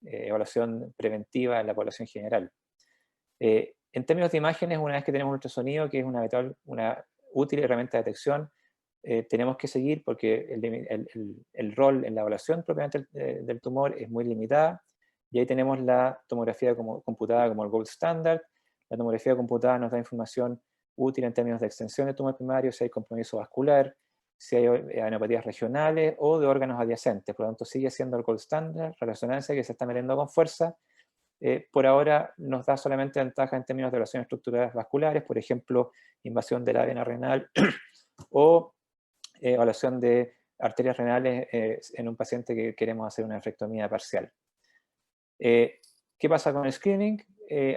evaluación preventiva en la población general. En términos de imágenes, una vez que tenemos un ultrasonido, que es una útil herramienta de detección, tenemos que seguir porque el rol en la evaluación propiamente del tumor es muy limitada, y ahí tenemos la tomografía computada como el gold standard. La tomografía computada nos da información útil en términos de extensión de tumor primario, si hay compromiso vascular, si hay adenopatías regionales o de órganos adyacentes. Por lo tanto, sigue siendo el gold standard, la resonancia que se está metiendo con fuerza. Por ahora nos da solamente ventaja en términos de evaluaciones estructurales vasculares, por ejemplo, invasión de la vena renal o evaluación de arterias renales en un paciente que queremos hacer una nefrectomía parcial. ¿Qué pasa con el screening?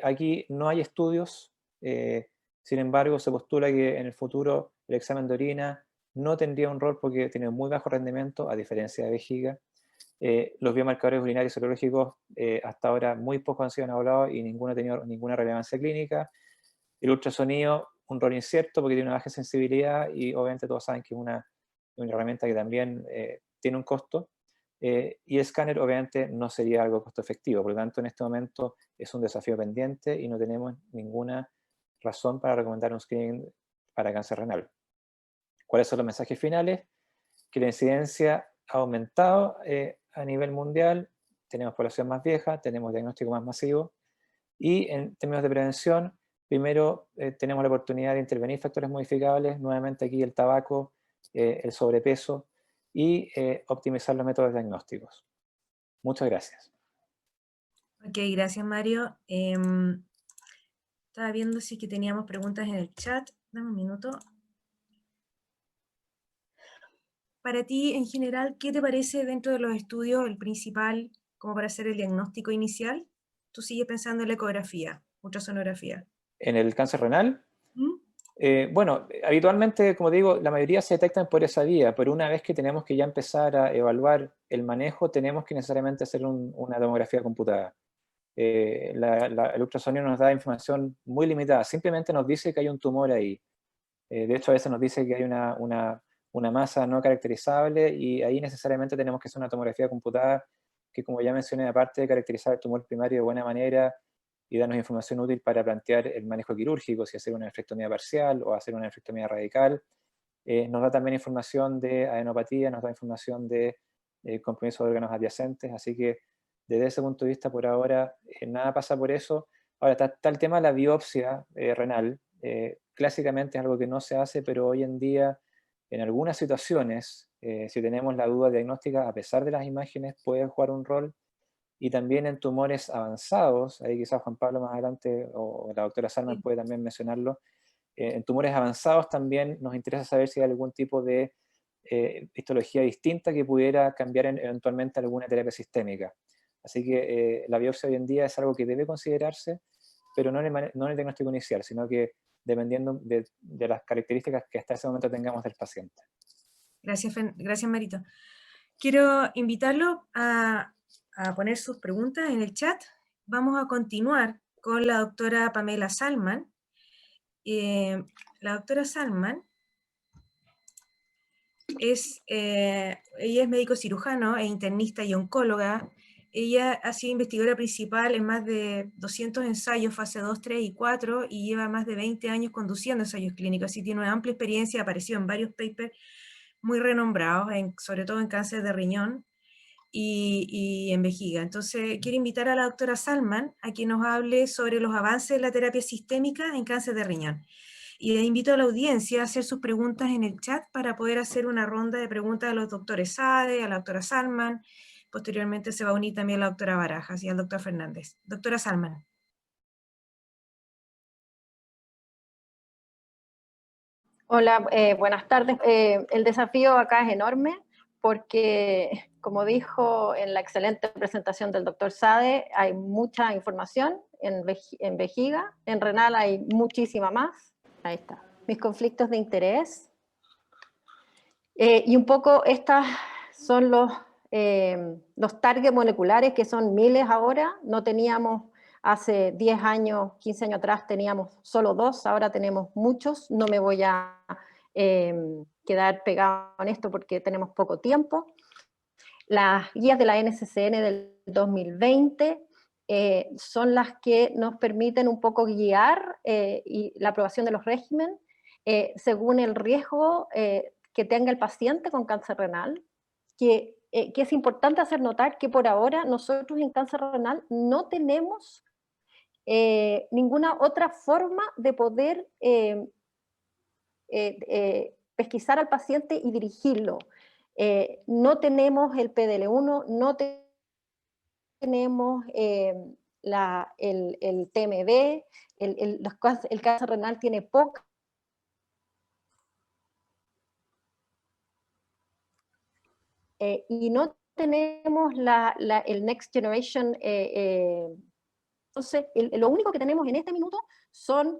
Aquí no hay estudios, sin embargo se postula que en el futuro el examen de orina no tendría un rol porque tiene muy bajo rendimiento, a diferencia de vejiga. Los biomarcadores urinarios serológicos hasta ahora muy pocos han sido evaluados y ninguno ha tenido ninguna relevancia clínica. El ultrasonido, un rol incierto porque tiene una baja sensibilidad y obviamente todos saben que es una herramienta que también tiene un costo. Y el escáner obviamente no sería algo costo efectivo, por lo tanto en este momento es un desafío pendiente y no tenemos ninguna razón para recomendar un screening para cáncer renal. ¿Cuáles son los mensajes finales? Que la incidencia ha aumentado a nivel mundial, tenemos población más vieja, tenemos diagnóstico más masivo, y en términos de prevención, primero tenemos la oportunidad de intervenir factores modificables, nuevamente aquí el tabaco, el sobrepeso, y optimizar los métodos diagnósticos. Muchas gracias. Ok, gracias Mario. Estaba viendo si que teníamos preguntas en el chat. Dame un minuto. Para ti, en general, ¿qué te parece dentro de los estudios el principal como para hacer el diagnóstico inicial? ¿Tú sigues pensando en la ecografía, ultrasonografía? ¿En el cáncer renal? ¿Mm? Bueno, habitualmente, como digo, la mayoría se detectan por esa vía, pero una vez que tenemos que ya empezar a evaluar el manejo, tenemos que necesariamente hacer una tomografía computada. El ultrasonido nos da información muy limitada, simplemente nos dice que hay un tumor ahí. De hecho, a veces nos dice que hay una masa no caracterizable y ahí necesariamente tenemos que hacer una tomografía computada que, como ya mencioné, aparte de caracterizar el tumor primario de buena manera y darnos información útil para plantear el manejo quirúrgico, si hacer una nefrectomía parcial o hacer una nefrectomía radical, nos da también información de adenopatía, nos da información de compromiso de órganos adyacentes, así que desde ese punto de vista por ahora nada pasa por eso. Ahora está el tema de la biopsia renal, Clásicamente es algo que no se hace, pero hoy en día, en algunas situaciones, si tenemos la duda diagnóstica, a pesar de las imágenes, puede jugar un rol. Y también en tumores avanzados, ahí quizás Juan Pablo más adelante, o la doctora Salman puede también mencionarlo, en tumores avanzados también nos interesa saber si hay algún tipo de histología distinta que pudiera cambiar eventualmente alguna terapia sistémica. Así que la biopsia hoy en día es algo que debe considerarse, pero no en el diagnóstico inicial, sino que dependiendo de las características que hasta ese momento tengamos del paciente. Gracias, Marito. Quiero invitarlo a poner sus preguntas en el chat. Vamos a continuar con la doctora Pamela Salman. La doctora Salman ella es médico cirujano e internista y oncóloga. Ella ha sido investigadora principal en más de 200 ensayos, fase 2, 3 y 4, y lleva más de 20 años conduciendo ensayos clínicos. Así tiene una amplia experiencia, apareció en varios papers muy renombrados, sobre todo en cáncer de riñón y en vejiga. Entonces, quiero invitar a la doctora Salman a que nos hable sobre los avances de la terapia sistémica en cáncer de riñón. Y le invito a la audiencia a hacer sus preguntas en el chat para poder hacer una ronda de preguntas a los doctores Sade, a la doctora Salman. Posteriormente se va a unir también la doctora Barajas y al doctor Fernández. Doctora Salman. Hola, buenas tardes. El desafío acá es enorme porque, como dijo en la excelente presentación del doctor Sade, hay mucha información en vejiga, en renal hay muchísima más. Ahí está. Mis conflictos de interés. Y un poco estas son los targets moleculares, que son miles ahora. No teníamos hace 10 años, 15 años atrás, teníamos solo 2, ahora tenemos muchos. No me voy a quedar pegado en esto porque tenemos poco tiempo. Las guías de la NCCN del 2020 son las que nos permiten un poco guiar y la aprobación de los regímenes según el riesgo que tenga el paciente con cáncer renal, que es importante hacer notar que por ahora nosotros en cáncer renal no tenemos ninguna otra forma de poder pesquisar al paciente y dirigirlo. No tenemos el PDL1, no tenemos el TMB, el cáncer renal tiene poca. Y no tenemos el Next Generation. Entonces, lo único que tenemos en este minuto son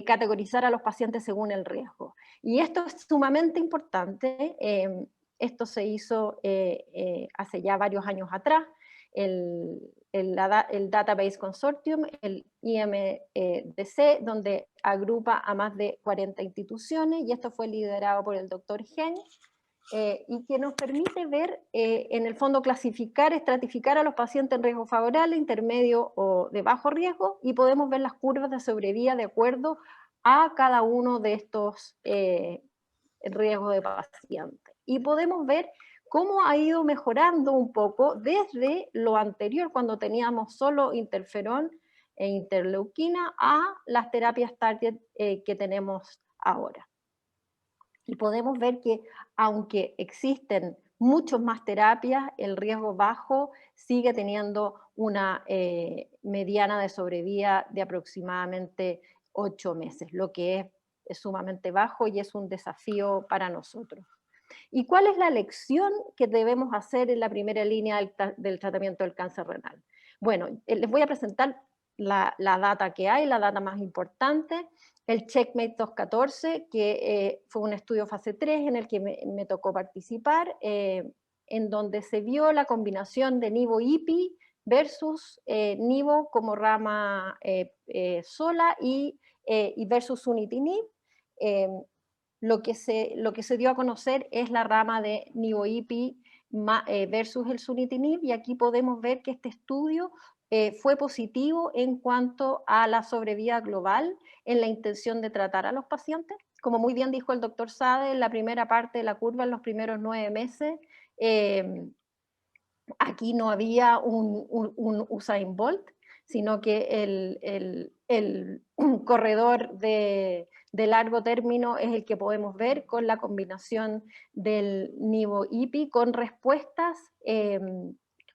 categorizar a los pacientes según el riesgo. Y esto es sumamente importante. Esto se hizo hace ya varios años atrás. El Database Consortium, el IMDC, donde agrupa a más de 40 instituciones, y esto fue liderado por el doctor Gen, y que nos permite ver, en el fondo, clasificar, estratificar a los pacientes en riesgo favorable, intermedio o de bajo riesgo, y podemos ver las curvas de sobrevida de acuerdo a cada uno de estos riesgos de paciente. Y podemos ver cómo ha ido mejorando un poco desde lo anterior, cuando teníamos solo interferón e interleuquina, a las terapias target que tenemos ahora. Y podemos ver que aunque existen muchas más terapias, el riesgo bajo sigue teniendo una mediana de sobrevida de aproximadamente 8 meses, lo que es sumamente bajo y es un desafío para nosotros. ¿Y cuál es la lección que debemos hacer en la primera línea del tratamiento del cáncer renal? Bueno, les voy a presentar la data que hay, la data más importante. El Checkmate 214, que fue un estudio fase 3 en el que me tocó participar, en donde se vio la combinación de nivo-ipi versus nivo como rama sola y versus sunitinib. Lo que se dio a conocer es la rama de nivo-ipi versus el sunitinib, y aquí podemos ver que este estudio fue positivo en cuanto a la sobrevida global en la intención de tratar a los pacientes. Como muy bien dijo el doctor Sade, en la primera parte de la curva, en los primeros 9 meses, aquí no había un Usain Bolt, sino que el corredor de largo término es el que podemos ver con la combinación del nivo-IPI con respuestas,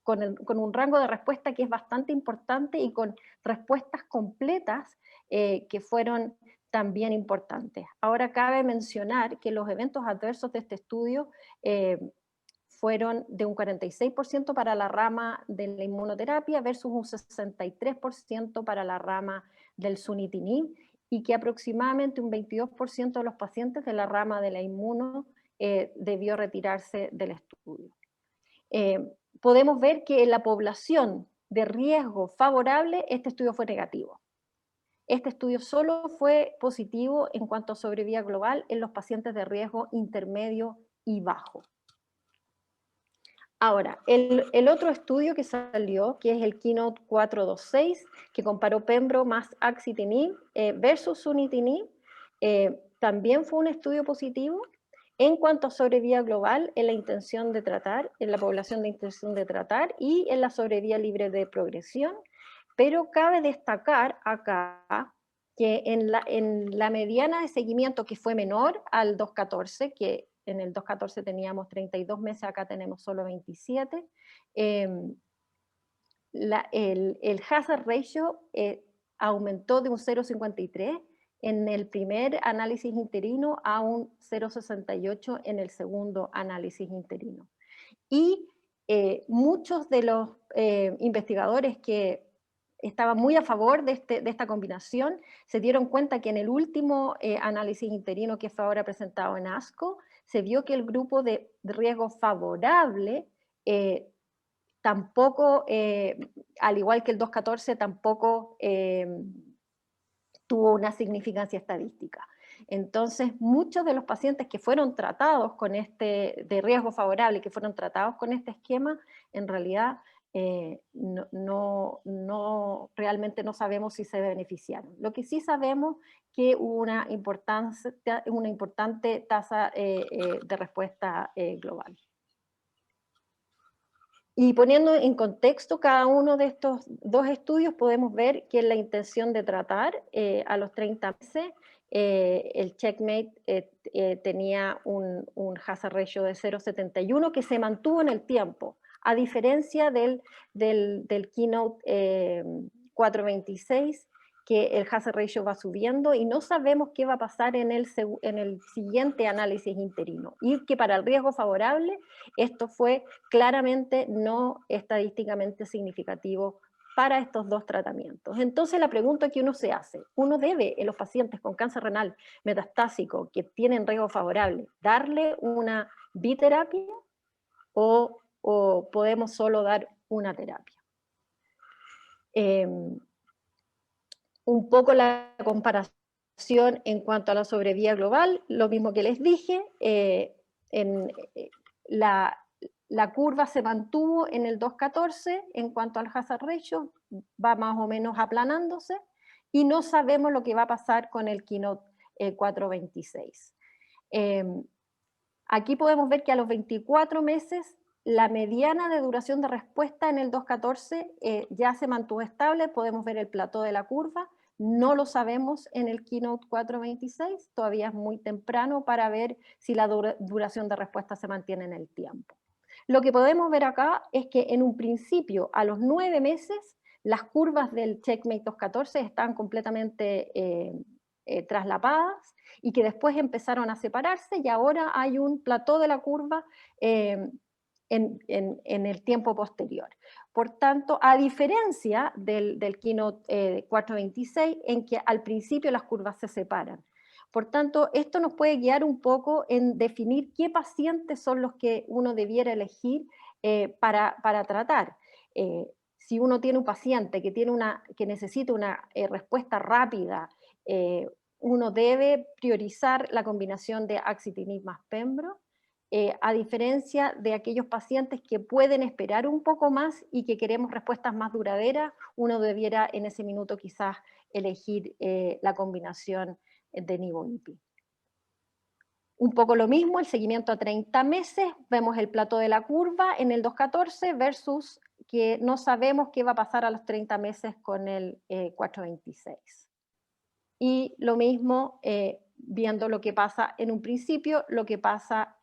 con un rango de respuesta que es bastante importante y con respuestas completas que fueron también importantes. Ahora cabe mencionar que los eventos adversos de este estudio fueron de un 46% para la rama de la inmunoterapia versus un 63% para la rama del sunitinib, y que aproximadamente un 22% de los pacientes de la rama de la inmuno debió retirarse del estudio. Podemos ver que en la población de riesgo favorable este estudio fue negativo. Este estudio solo fue positivo en cuanto a sobrevida global en los pacientes de riesgo intermedio y bajo. Ahora, el otro estudio que salió, que es el Keynote 426, que comparó pembro más axitinib versus sunitinib, también fue un estudio positivo en cuanto a sobrevida global en la intención de tratar, en la población de intención de tratar y en la sobrevida libre de progresión, pero cabe destacar acá que en la mediana de seguimiento, que fue menor al 214, que en el 214 teníamos 32 meses, acá tenemos solo 27, el hazard ratio aumentó de un 0,53 en el primer análisis interino a un 0,68 en el segundo análisis interino. Y muchos de los investigadores que estaban muy a favor de esta combinación se dieron cuenta que en el último análisis interino que fue ahora presentado en ASCO, se vio que el grupo de riesgo favorable tampoco, al igual que el 214, tampoco tuvo una significancia estadística. Entonces, muchos de los pacientes que fueron tratados con de riesgo favorable, que fueron tratados con este esquema, en realidad realmente no sabemos si se beneficiaron. Lo que sí sabemos que hubo una importante tasa de respuesta global. Y poniendo en contexto cada uno de estos dos estudios, podemos ver que en la intención de tratar a los 30 meses, el CheckMate tenía un hazard ratio de 0,71 que se mantuvo en el tiempo, a diferencia del Keynote 426, que el hazard ratio va subiendo y no sabemos qué va a pasar en el siguiente análisis interino. Y que para el riesgo favorable, esto fue claramente no estadísticamente significativo para estos dos tratamientos. Entonces la pregunta que uno se hace, ¿uno debe en los pacientes con cáncer renal metastásico que tienen riesgo favorable darle una biterapia o podemos solo dar una terapia? Un poco la comparación en cuanto a la sobrevida global, lo mismo que les dije, la curva se mantuvo en el 2.14 en cuanto al hazard ratio, va más o menos aplanándose, y no sabemos lo que va a pasar con el Keynote 426. Aquí podemos ver que a los 24 meses la mediana de duración de respuesta en el 2.14 ya se mantuvo estable, podemos ver el plató de la curva, no lo sabemos en el Keynote 426, todavía es muy temprano para ver si la duración de respuesta se mantiene en el tiempo. Lo que podemos ver acá es que en un principio, a los 9 meses, las curvas del CheckMate 214 están completamente traslapadas y que después empezaron a separarse y ahora hay un plató de la curva en el tiempo posterior. Por tanto, a diferencia del Keynote 426, en que al principio las curvas se separan. Por tanto, esto nos puede guiar un poco en definir qué pacientes son los que uno debiera elegir para tratar. Si uno tiene un paciente que necesita una respuesta rápida, uno debe priorizar la combinación de axitinib más pembro, a diferencia de aquellos pacientes que pueden esperar un poco más y que queremos respuestas más duraderas, uno debiera en ese minuto quizás elegir la combinación de nivo-IPI. Un poco lo mismo, el seguimiento a 30 meses, vemos el plató de la curva en el 2.14 versus que no sabemos qué va a pasar a los 30 meses con el 426. Y lo mismo, viendo lo que pasa en un principio, lo que pasa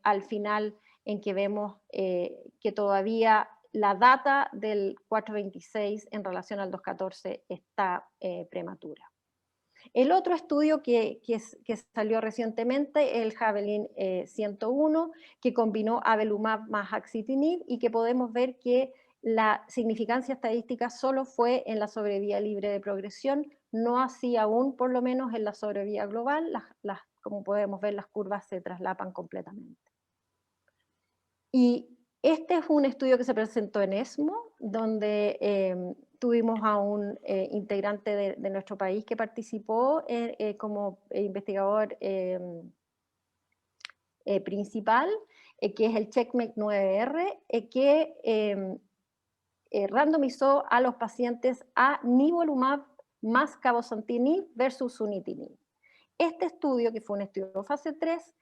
al final, en que vemos que todavía la data del 426 en relación al 214 está prematura. El otro estudio que salió recientemente, el Javelin 101, que combinó avelumab más axitinib y que podemos ver que la significancia estadística solo fue en la sobrevía libre de progresión, no así aún, por lo menos en la sobrevía global, como podemos ver, las curvas se traslapan completamente. Y este es un estudio que se presentó en ESMO, donde tuvimos a un integrante de nuestro país que participó como investigador principal, que es el CheckMate 9R, que randomizó a los pacientes a nivolumab más cabozantinib versus sunitinib. Este estudio, que fue un estudio fase 3,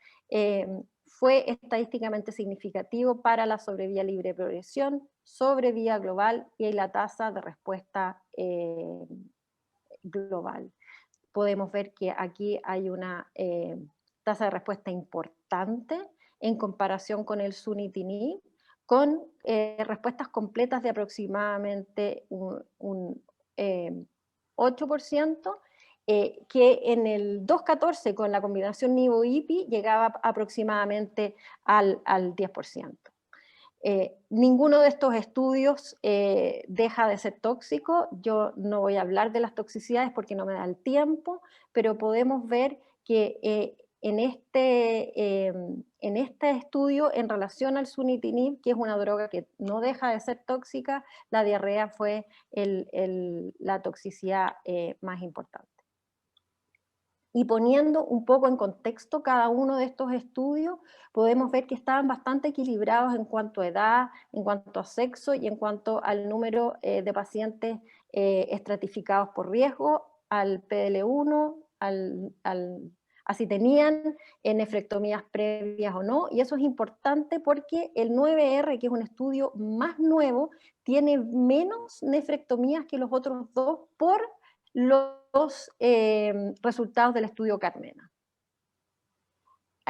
fue estadísticamente significativo para la sobrevía libre de progresión, sobrevía global y la tasa de respuesta global. Podemos ver que aquí hay una tasa de respuesta importante en comparación con el sunitinib, con respuestas completas de aproximadamente un 8%, que en el 214 con la combinación nivo-ipi llegaba aproximadamente al 10%. Ninguno de estos estudios deja de ser tóxico. Yo no voy a hablar de las toxicidades porque no me da el tiempo, pero podemos ver que en este estudio, en relación al sunitinib, que es una droga que no deja de ser tóxica, la diarrea fue la toxicidad más importante. Y poniendo un poco en contexto cada uno de estos estudios, podemos ver que estaban bastante equilibrados en cuanto a edad, en cuanto a sexo y en cuanto al número de pacientes estratificados por riesgo, al PDL1, a si tenían nefrectomías previas o no, y eso es importante porque el 9R, que es un estudio más nuevo, tiene menos nefrectomías que los otros dos por los resultados del estudio Carmena.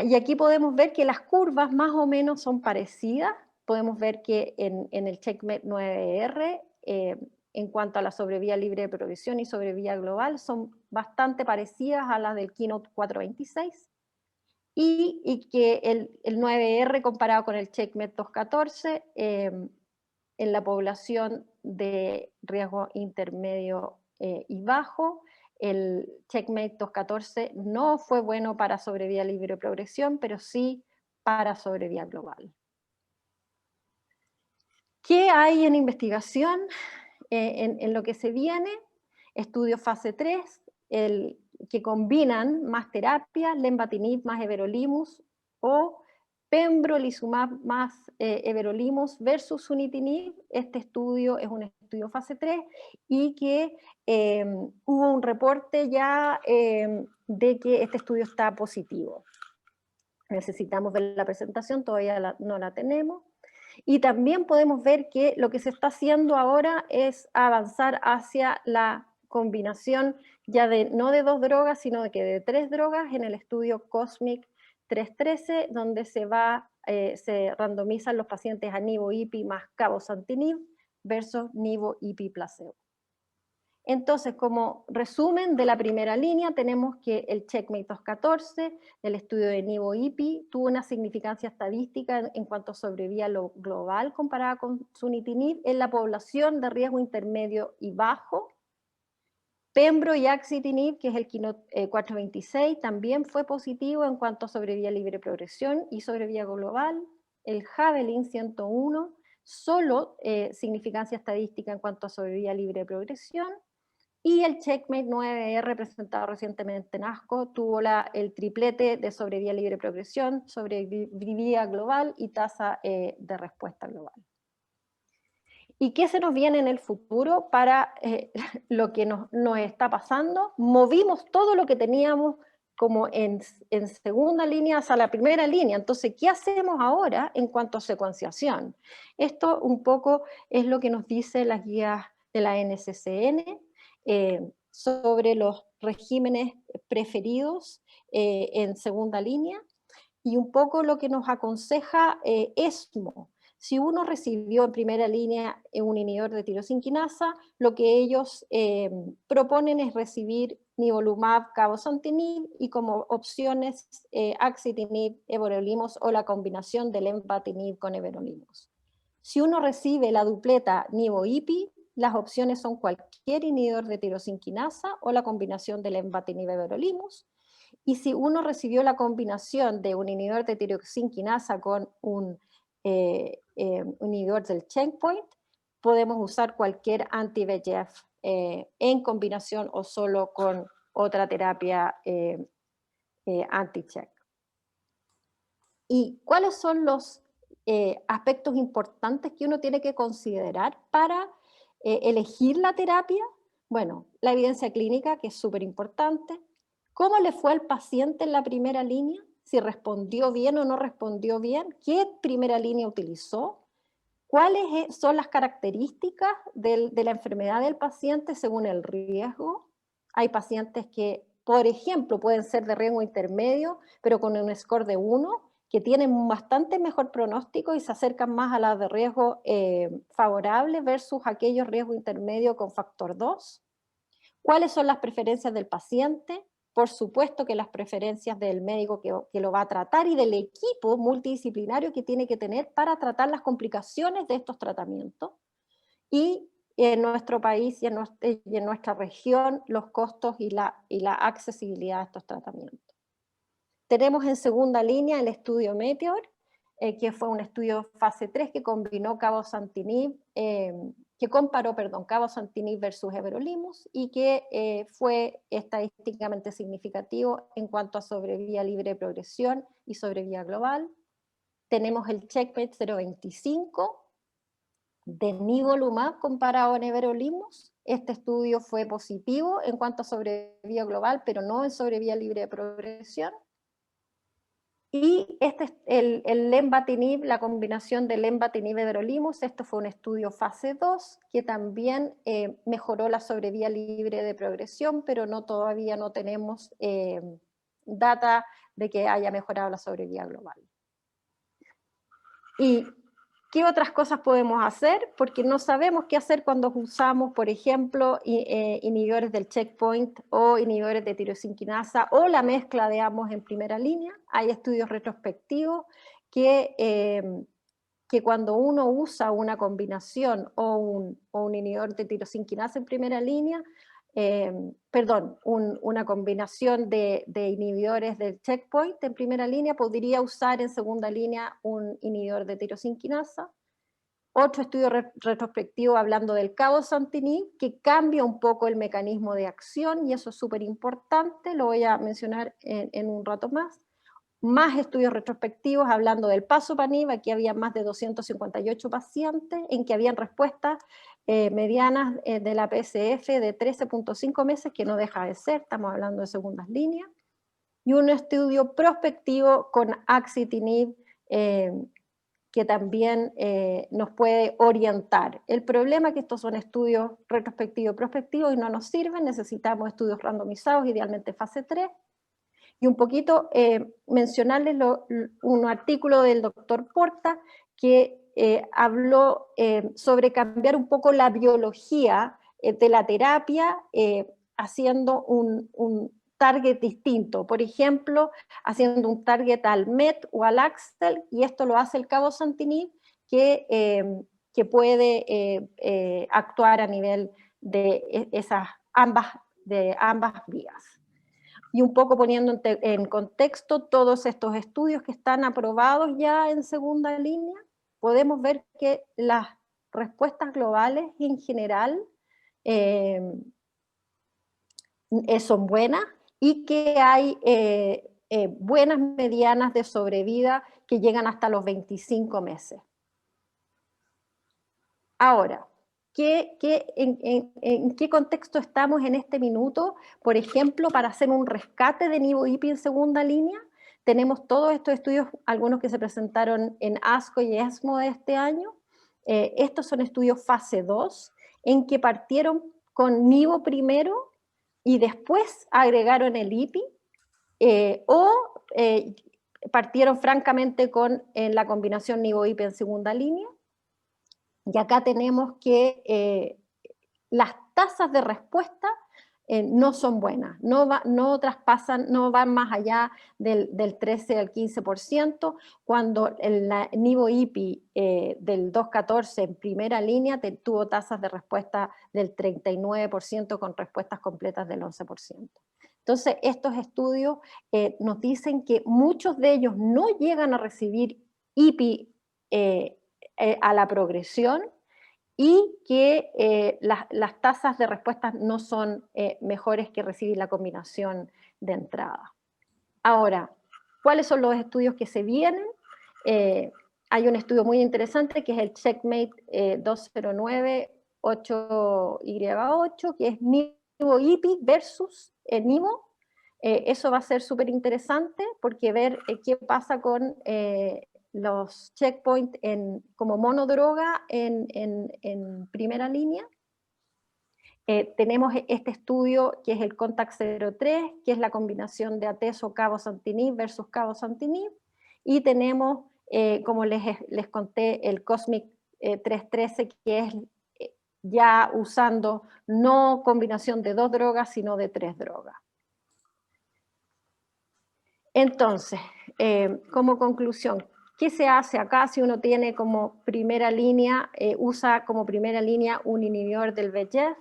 Y aquí podemos ver que las curvas más o menos son parecidas. Podemos ver que en el CheckMate 9R, en cuanto a la sobrevía libre de progresión y sobrevía global, son bastante parecidas a las del Keynote 426, y que el 9R comparado con el CheckMate 214, en la población de riesgo intermedio y bajo, el CheckMate 214 no fue bueno para sobrevía libre de progresión, pero sí para sobrevía global. ¿Qué hay en investigación? En lo que se viene, estudios fase 3, que combinan más terapia, lenvatinib más everolimus, o pembrolizumab más everolimus versus sunitinib. Este estudio es un estudio fase 3 y que hubo un reporte ya de que este estudio está positivo. Necesitamos ver la presentación, todavía no la tenemos. Y también podemos ver que lo que se está haciendo ahora es avanzar hacia la combinación ya no de 2 drogas, sino de 3 drogas en el estudio COSMIC 313, donde se randomizan los pacientes a nivo-ipi más cabozantinib versus nivo-ipi placebo. Entonces, como resumen de la primera línea, tenemos que el CheckMate 214 del estudio de nivo-ipi tuvo una significancia estadística en cuanto a sobrevía global comparada con sunitinib en la población de riesgo intermedio y bajo. Pembro y axitinib, que es el Keynote 426, también fue positivo en cuanto a sobrevía libre de progresión y sobrevía global. El Javelin 101, solo significancia estadística en cuanto a sobrevía libre de progresión. Y el CheckMate 9R, presentado recientemente en ASCO, tuvo el triplete de sobrevía libre de progresión, sobrevía global y tasa de respuesta global. ¿Y qué se nos viene en el futuro para lo que nos está pasando? Movimos todo lo que teníamos como en segunda línea hasta la primera línea. Entonces, ¿qué hacemos ahora en cuanto a secuenciación? Esto un poco es lo que nos dice las guías de la NCCN sobre los regímenes preferidos en segunda línea, y un poco lo que nos aconseja ESMO. Si uno recibió en primera línea un inhibidor de tirosinquinasa, lo que ellos proponen es recibir nivolumab, cabozantinib, y como opciones axitinib, everolimus o la combinación de lenvatinib con everolimus. Si uno recibe la dupleta nivo-ipi, las opciones son cualquier inhibidor de tirosinquinasa o la combinación de lenvatinib, everolimus. Y si uno recibió la combinación de un inhibidor de tirosinquinasa con un inhibidor del checkpoint, podemos usar cualquier anti-VEGF en combinación o solo con otra terapia anti-check. ¿Y cuáles son los aspectos importantes que uno tiene que considerar para elegir la terapia? Bueno, la evidencia clínica, que es súper importante. ¿Cómo le fue al paciente en la primera línea? Si respondió bien o no respondió bien. ¿Qué primera línea utilizó? ¿Cuáles son las características de la enfermedad del paciente según el riesgo? Hay pacientes que, por ejemplo, pueden ser de riesgo intermedio, pero con un score de 1, que tienen bastante mejor pronóstico y se acercan más a las de riesgo favorable versus aquellos riesgo intermedio con factor 2. ¿Cuáles son las preferencias del paciente? Por supuesto que las preferencias del médico que lo va a tratar y del equipo multidisciplinario que tiene que tener para tratar las complicaciones de estos tratamientos. Y en nuestro país y en nuestra región, los costos y la accesibilidad a estos tratamientos. Tenemos en segunda línea el estudio Meteor, que fue un estudio fase 3 que combinó cabozantinib, que comparó, cabozantinib versus everolimus, y que fue estadísticamente significativo en cuanto a sobrevía libre de progresión y sobrevía global. Tenemos el checkpoint 0.25 de nivolumab comparado en everolimus. Este estudio fue positivo en cuanto a sobrevía global, pero no en sobrevía libre de progresión. Y el lenvatinib, la combinación de lenvatinib y everolimus, esto fue un estudio fase 2 que también mejoró la sobrevía libre de progresión, pero todavía no tenemos data de que haya mejorado la sobrevía global. ¿Y qué otras cosas podemos hacer? Porque no sabemos qué hacer cuando usamos, por ejemplo, inhibidores del checkpoint o inhibidores de tirosinquinasa o la mezcla de ambos en primera línea. Hay estudios retrospectivos que cuando uno usa una combinación o un inhibidor de tirosinquinasa en primera línea, una combinación de inhibidores del checkpoint en primera línea podría usar en segunda línea un inhibidor de tirosinquinasa. Otro estudio retrospectivo hablando del cabozantinib, que cambia un poco el mecanismo de acción, y eso es súper importante, lo voy a mencionar en un rato más. Más estudios retrospectivos hablando del pazopanib, aquí había más de 258 pacientes, en que habían respuestas medianas de la PSF de 13.5 meses, que no deja de ser, estamos hablando de segundas líneas, y un estudio prospectivo con axitinib, que también nos puede orientar. El problema es que estos son estudios retrospectivos y prospectivos y no nos sirven, necesitamos estudios randomizados, idealmente fase 3, y un poquito mencionarles un artículo del doctor Porta que habló sobre cambiar un poco la biología de la terapia haciendo un target distinto, por ejemplo, haciendo un target al MET o al AXL, y esto lo hace el cabozantinib, que puede actuar a nivel de ambas vías. Y un poco poniendo en contexto todos estos estudios que están aprobados ya en segunda línea, podemos ver que las respuestas globales en general son buenas, y que hay buenas medianas de sobrevida que llegan hasta los 25 meses. Ahora, en qué contexto estamos en este minuto, por ejemplo, para hacer un rescate de nivo-IPI en segunda línea. Tenemos todos estos estudios, algunos que se presentaron en ASCO y ESMO de este año. Estos son estudios fase 2, en que partieron con nivo primero y después agregaron el IPI, partieron francamente con la combinación nivo-IPI en segunda línea. Y acá tenemos que las tasas de respuesta no son buenas, no traspasan, no van más allá del 13 al 15%, cuando el nivo-IPI del 214 en primera línea tuvo tasas de respuesta del 39% con respuestas completas del 11%. Entonces, estos estudios nos dicen que muchos de ellos no llegan a recibir IPI a la progresión, y que las tasas de respuesta no son mejores que recibir la combinación de entrada. Ahora, ¿cuáles son los estudios que se vienen? Hay un estudio muy interesante que es el Checkmate 209-8Y8, que es nivo-IPI versus nivo. Eso va a ser súper interesante porque ver qué pasa con los checkpoints como monodroga en primera línea. Tenemos este estudio que es el CONTACT-03, que es la combinación de atezo cabozantinib versus cabozantinib, y tenemos, como les conté, el COSMIC 313, que es ya usando no combinación de 2 drogas, sino de 3 drogas. Entonces, como conclusión, ¿qué se hace acá si uno tiene como primera línea, usa como primera línea un inhibidor del VEGF,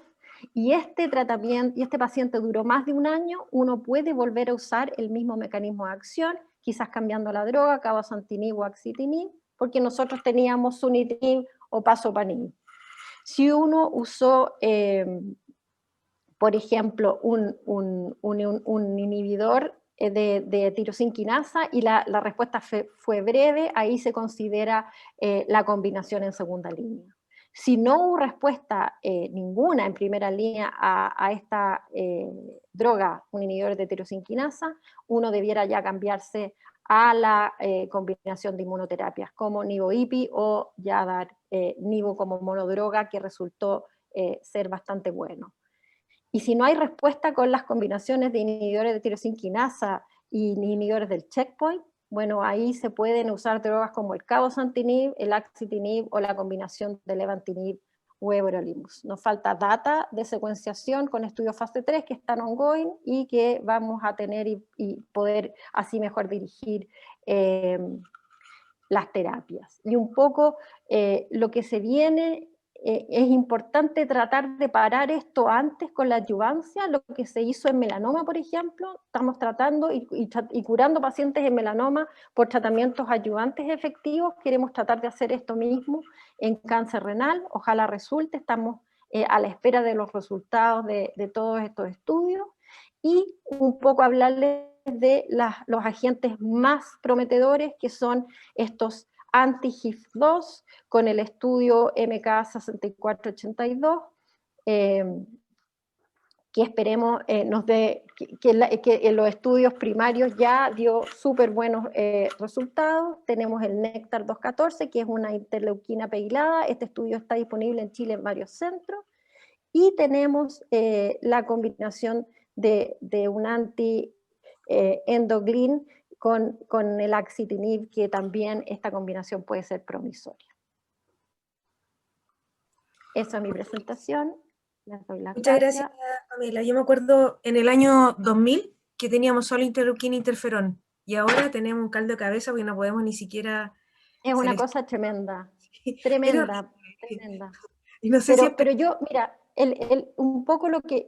y este tratamiento, y este paciente duró más de un año, uno puede volver a usar el mismo mecanismo de acción, quizás cambiando la droga, cabozantinib o axitinib, porque nosotros teníamos sunitinib o pazopanib. Si uno usó, por ejemplo, un inhibidor de tirosinquinasa y la respuesta fue breve, ahí se considera la combinación en segunda línea. Si no hubo respuesta ninguna en primera línea a esta droga, un inhibidor de tirosinquinasa, uno debiera ya cambiarse a la combinación de inmunoterapias como nivo-IPI o ya dar nivo como monodroga, que resultó ser bastante bueno. Y si no hay respuesta con las combinaciones de inhibidores de tirosinquinasa y inhibidores del checkpoint, bueno, ahí se pueden usar drogas como el cabozantinib, el axitinib o la combinación de levantinib o everolimus. Nos falta data de secuenciación con estudios fase 3 que están ongoing y que vamos a tener y poder así mejor dirigir las terapias. Y un poco lo que se viene, es importante tratar de parar esto antes con la adyuvancia, lo que se hizo en melanoma, por ejemplo, estamos tratando y curando pacientes en melanoma por tratamientos adyuvantes efectivos, queremos tratar de hacer esto mismo en cáncer renal, ojalá resulte, estamos a la espera de los resultados de todos estos estudios, y un poco hablarles de los agentes más prometedores, que son estos anti-HIF2, con el estudio MK6482, que esperemos nos dé, que en los estudios primarios ya dio súper buenos resultados. Tenemos el Néctar 214, que es una interleuquina pegilada, este estudio está disponible en Chile en varios centros, y tenemos la combinación de un anti-endoglin con el axitinib, que también esta combinación puede ser promisoria. Esa es mi presentación. Les doy las Muchas gracias, Pamela. Yo me acuerdo en el año 2000 que teníamos solo interleuquina e interferón, y ahora tenemos un caldo de cabeza porque no podemos ni siquiera... Es una cosa tremenda, tremenda, tremenda. Y no sé pero yo, mira, un poco lo que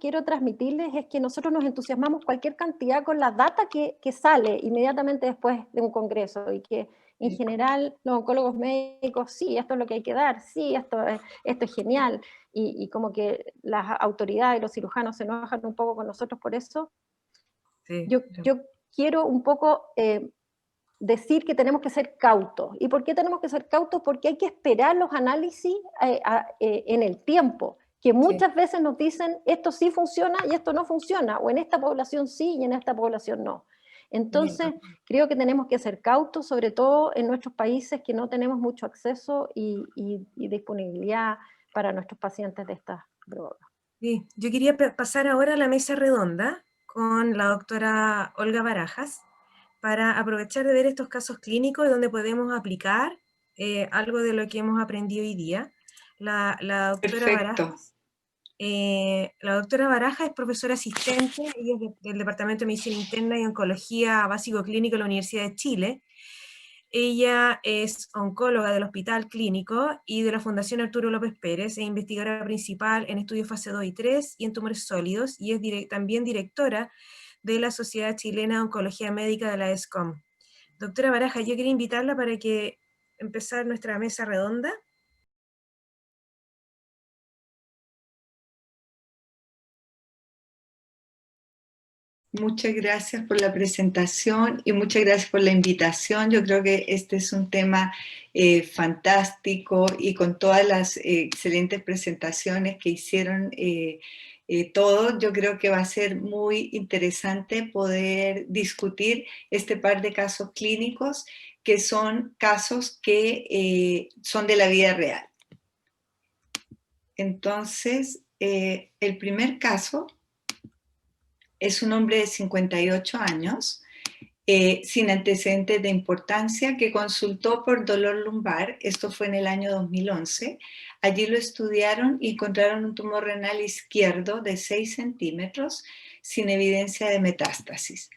quiero transmitirles es que nosotros nos entusiasmamos cualquier cantidad con la data que sale inmediatamente después de un congreso, y que en general los oncólogos médicos, sí, esto es lo que hay que dar, sí, esto es genial, y como que las autoridades y los cirujanos se enojan un poco con nosotros por eso. Sí, yo quiero un poco decir que tenemos que ser cautos. ¿Y por qué tenemos que ser cautos? Porque hay que esperar los análisis en el tiempo, que muchas veces nos dicen esto sí funciona y esto no funciona, o en esta población sí y en esta población no. Entonces, creo que tenemos que ser cautos, sobre todo en nuestros países que no tenemos mucho acceso y disponibilidad para nuestros pacientes de estas drogas. Sí, yo quería pasar ahora a la mesa redonda con la doctora Olga Barajas para aprovechar de ver estos casos clínicos donde podemos aplicar algo de lo que hemos aprendido hoy día. La doctora Barajas es profesora asistente, ella es del Departamento de Medicina Interna y Oncología Básico Clínico de la Universidad de Chile. Ella es oncóloga del Hospital Clínico y de la Fundación Arturo López Pérez, es investigadora principal en estudios fase 2 y 3 y en tumores sólidos, y es también directora de la Sociedad Chilena de Oncología Médica de la ESCOM. Doctora Barajas, yo quería invitarla para que empezar nuestra mesa redonda. Muchas gracias por la presentación y muchas gracias por la invitación. Yo creo que este es un tema fantástico, y con todas las excelentes presentaciones que hicieron todos, yo creo que va a ser muy interesante poder discutir este par de casos clínicos que son casos que son de la vida real. Entonces, el primer caso es un hombre de 58 años, sin antecedentes de importancia, que consultó por dolor lumbar. Esto fue en el año 2011. Allí lo estudiaron y encontraron un tumor renal izquierdo de 6 centímetros, sin evidencia de metástasis.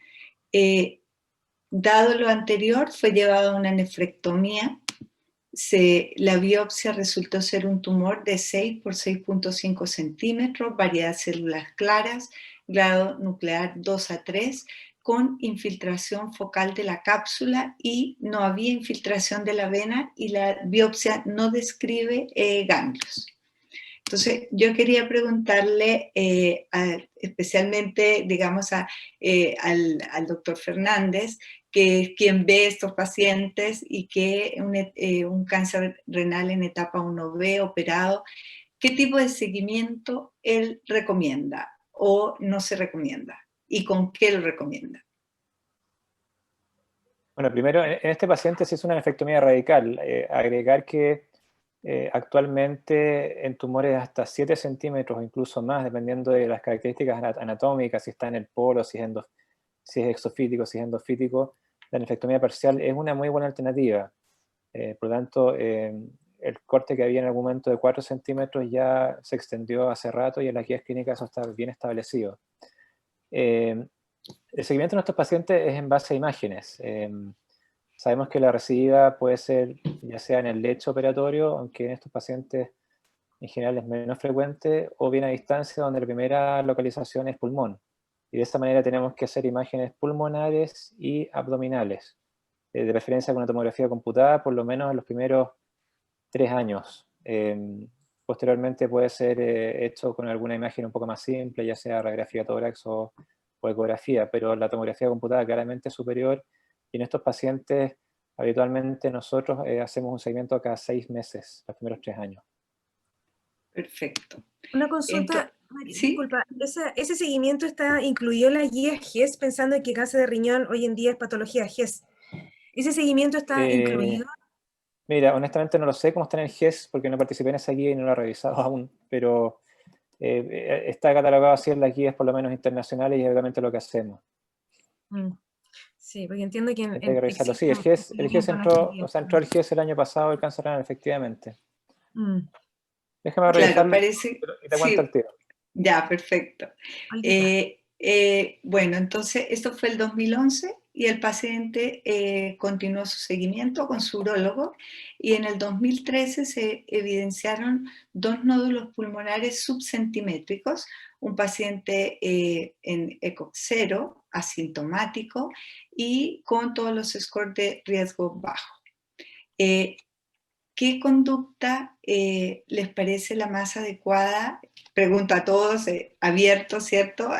Dado lo anterior, fue llevado a una nefrectomía. La biopsia resultó ser un tumor de 6 por 6.5 centímetros, variedad de células claras, grado nuclear 2 a 3, con infiltración focal de la cápsula, y no había infiltración de la vena, y la biopsia no describe ganglios. Entonces, yo quería preguntarle especialmente, digamos, al doctor Fernández, que es quien ve estos pacientes y que un cáncer renal en etapa 1B operado, ¿qué tipo de seguimiento él recomienda o no se recomienda? ¿Y con qué lo recomienda? Bueno, primero, en este paciente se hizo una nefrectomía radical. Agregar que actualmente en tumores hasta 7 centímetros o incluso más, dependiendo de las características anatómicas, si está en el polo, si es exofítico, si es endofítico, la nefrectomía parcial es una muy buena alternativa. Por lo tanto, el corte que había en algún momento de 4 centímetros ya se extendió hace rato, y en las guías clínicas eso está bien establecido. El seguimiento de nuestros pacientes es en base a imágenes. Sabemos que la recidiva puede ser ya sea en el lecho operatorio, aunque en estos pacientes en general es menos frecuente, o bien a distancia, donde la primera localización es pulmón. Y de esta manera tenemos que hacer imágenes pulmonares y abdominales, de preferencia con una tomografía computada, por lo menos en los primeros 3 años. Posteriormente puede ser hecho con alguna imagen un poco más simple, ya sea radiografía tórax o ecografía, pero la tomografía computada claramente es superior, y en estos pacientes habitualmente nosotros hacemos un seguimiento cada 6 meses, los primeros 3 años. Perfecto. Una consulta, Mari, ¿sí? Disculpa, ¿ese seguimiento está incluido en la guía GES, pensando en que cáncer de riñón hoy en día es patología GES? ¿Ese seguimiento está incluido? Mira, honestamente no lo sé cómo está en el GES, porque no participé en esa guía y no lo he revisado aún, pero está catalogado así en las guías, por lo menos internacionales, y es obviamente lo que hacemos. Sí, porque entiendo que Hay que revisarlo. Sí, el GES entró al GES el año pasado, el cáncer renal, efectivamente. Déjame revisarlo, parece, y te cuento el tiro. Ya, perfecto. Bueno, entonces esto fue el 2011, y el paciente continuó su seguimiento con su urólogo, y en el 2013 se evidenciaron 2 nódulos pulmonares subcentimétricos, un paciente en ECOG 0, asintomático, y con todos los scores de riesgo bajo. ¿Qué conducta les parece la más adecuada? Pregunto a todos, abierto, ¿cierto?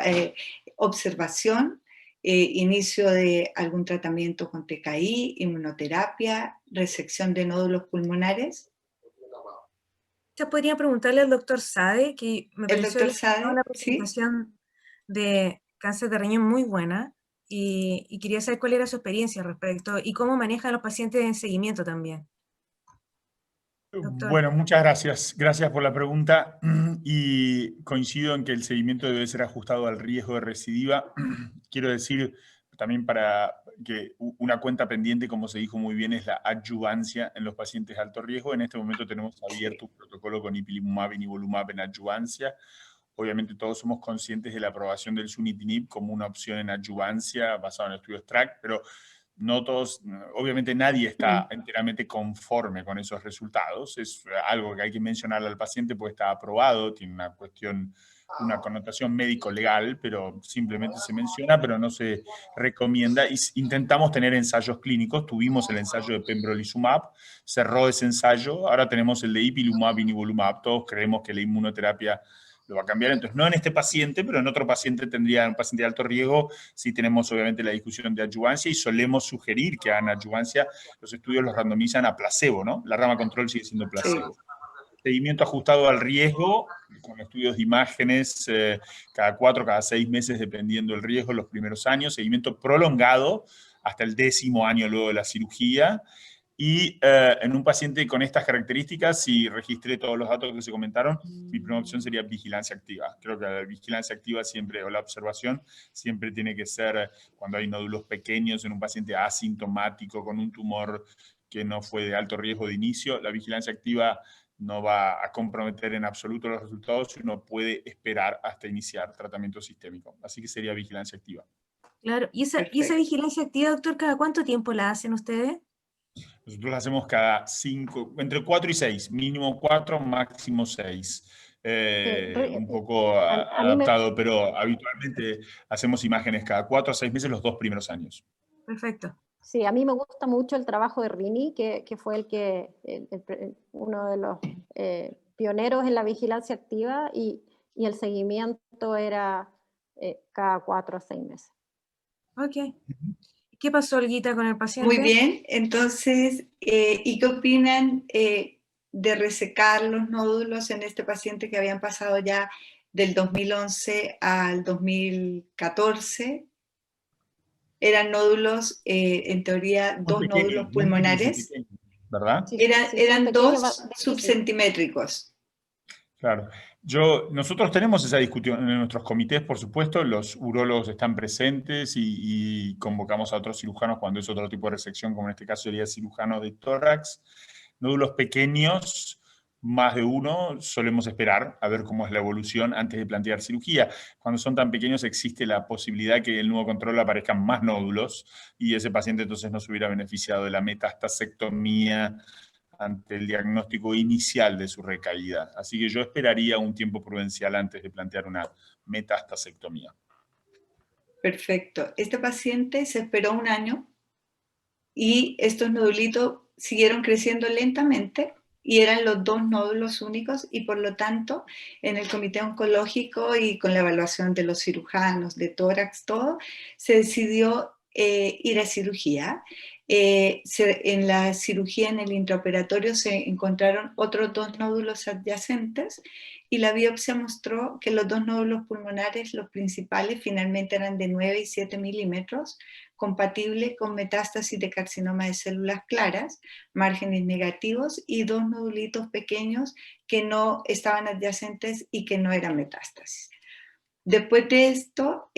Observación, inicio de algún tratamiento con TKI, inmunoterapia, resección de nódulos pulmonares. Ya podría preguntarle al doctor Sade, que me El pareció doctor Sade, una ¿sí? presentación de cáncer de riñón muy buena, y quería saber cuál era su experiencia al respecto y cómo manejan los pacientes en seguimiento también. Doctor. Bueno, muchas gracias. Gracias por la pregunta. Y coincido en que el seguimiento debe ser ajustado al riesgo de recidiva. Quiero decir también para que una cuenta pendiente, como se dijo muy bien, es la adyuvancia en los pacientes de alto riesgo. En este momento tenemos abierto un protocolo con ipilimumab y nivolumab en adyuvancia. Obviamente todos somos conscientes de la aprobación del sunitinib como una opción en adyuvancia basado en estudios TRACK, pero no todos, obviamente nadie está enteramente conforme con esos resultados. Es algo que hay que mencionarle al paciente porque está aprobado, tiene una cuestión, una connotación médico-legal, pero simplemente se menciona, pero no se recomienda. Y intentamos tener ensayos clínicos. Tuvimos el ensayo de pembrolizumab, cerró ese ensayo. Ahora tenemos el de ipilimumab y nivolumab. Todos creemos que la inmunoterapia lo va a cambiar. Entonces, no en este paciente, pero en otro paciente tendría, un paciente de alto riesgo, sí tenemos obviamente la discusión de adyuvancia y solemos sugerir que hagan adyuvancia. Los estudios los randomizan a placebo, ¿no? La rama control sigue siendo placebo. Sí. Seguimiento ajustado al riesgo, con estudios de imágenes cada 4, cada 6 meses, dependiendo del riesgo, los primeros años. Seguimiento prolongado hasta el 10º año luego de la cirugía. Y en un paciente con estas características, si registré todos los datos que se comentaron, mi primera opción sería vigilancia activa. Creo que la vigilancia activa siempre, o la observación, siempre tiene que ser cuando hay nódulos pequeños en un paciente asintomático con un tumor que no fue de alto riesgo de inicio. La vigilancia activa no va a comprometer en absoluto los resultados y uno puede esperar hasta iniciar tratamiento sistémico. Así que sería vigilancia activa. Claro. ¿Y esa vigilancia activa, doctor, cada cuánto tiempo la hacen ustedes? Nosotros la hacemos cada 5, entre 4 y 6, mínimo 4, máximo 6. Un poco adaptado, pero habitualmente hacemos imágenes cada 4 a 6 meses los 2 primeros años. Perfecto. Sí, a mí me gusta mucho el trabajo de Rini, que fue uno de los pioneros en la vigilancia activa, y el seguimiento era cada 4 a 6 meses. Ok. ¿Qué pasó, Olguita, con el paciente? Muy bien, entonces, ¿y qué opinan de resecar los nódulos en este paciente que habían pasado ya del 2011 al 2014? Eran nódulos, en teoría, Muy 2 pequeños, nódulos pulmonares. Pequeños, ¿verdad? Sí, Eran pequeños, 2 subcentimétricos. Claro. Nosotros tenemos esa discusión en nuestros comités, por supuesto, los urólogos están presentes y convocamos a otros cirujanos cuando es otro tipo de resección, como en este caso sería cirujano de tórax. Nódulos pequeños, más de uno, solemos esperar a ver cómo es la evolución antes de plantear cirugía. Cuando son tan pequeños existe la posibilidad que en el nuevo control aparezcan más nódulos y ese paciente entonces no se hubiera beneficiado de la metastasectomía ante el diagnóstico inicial de su recaída. Así que yo esperaría un tiempo prudencial antes de plantear una metastasectomía. Perfecto. Este paciente se esperó 1 año y estos nodulitos siguieron creciendo lentamente y eran los 2 nódulos únicos, y por lo tanto en el comité oncológico y con la evaluación de los cirujanos, de tórax, todo, se decidió ir a cirugía. En la cirugía, en el intraoperatorio, se encontraron otros 2 nódulos adyacentes y la biopsia mostró que los 2 nódulos pulmonares, los principales, finalmente eran de 9 y 7 milímetros, compatibles con metástasis de carcinoma de células claras, márgenes negativos, y 2 nodulitos pequeños que no estaban adyacentes y que no eran metástasis. Después de esto,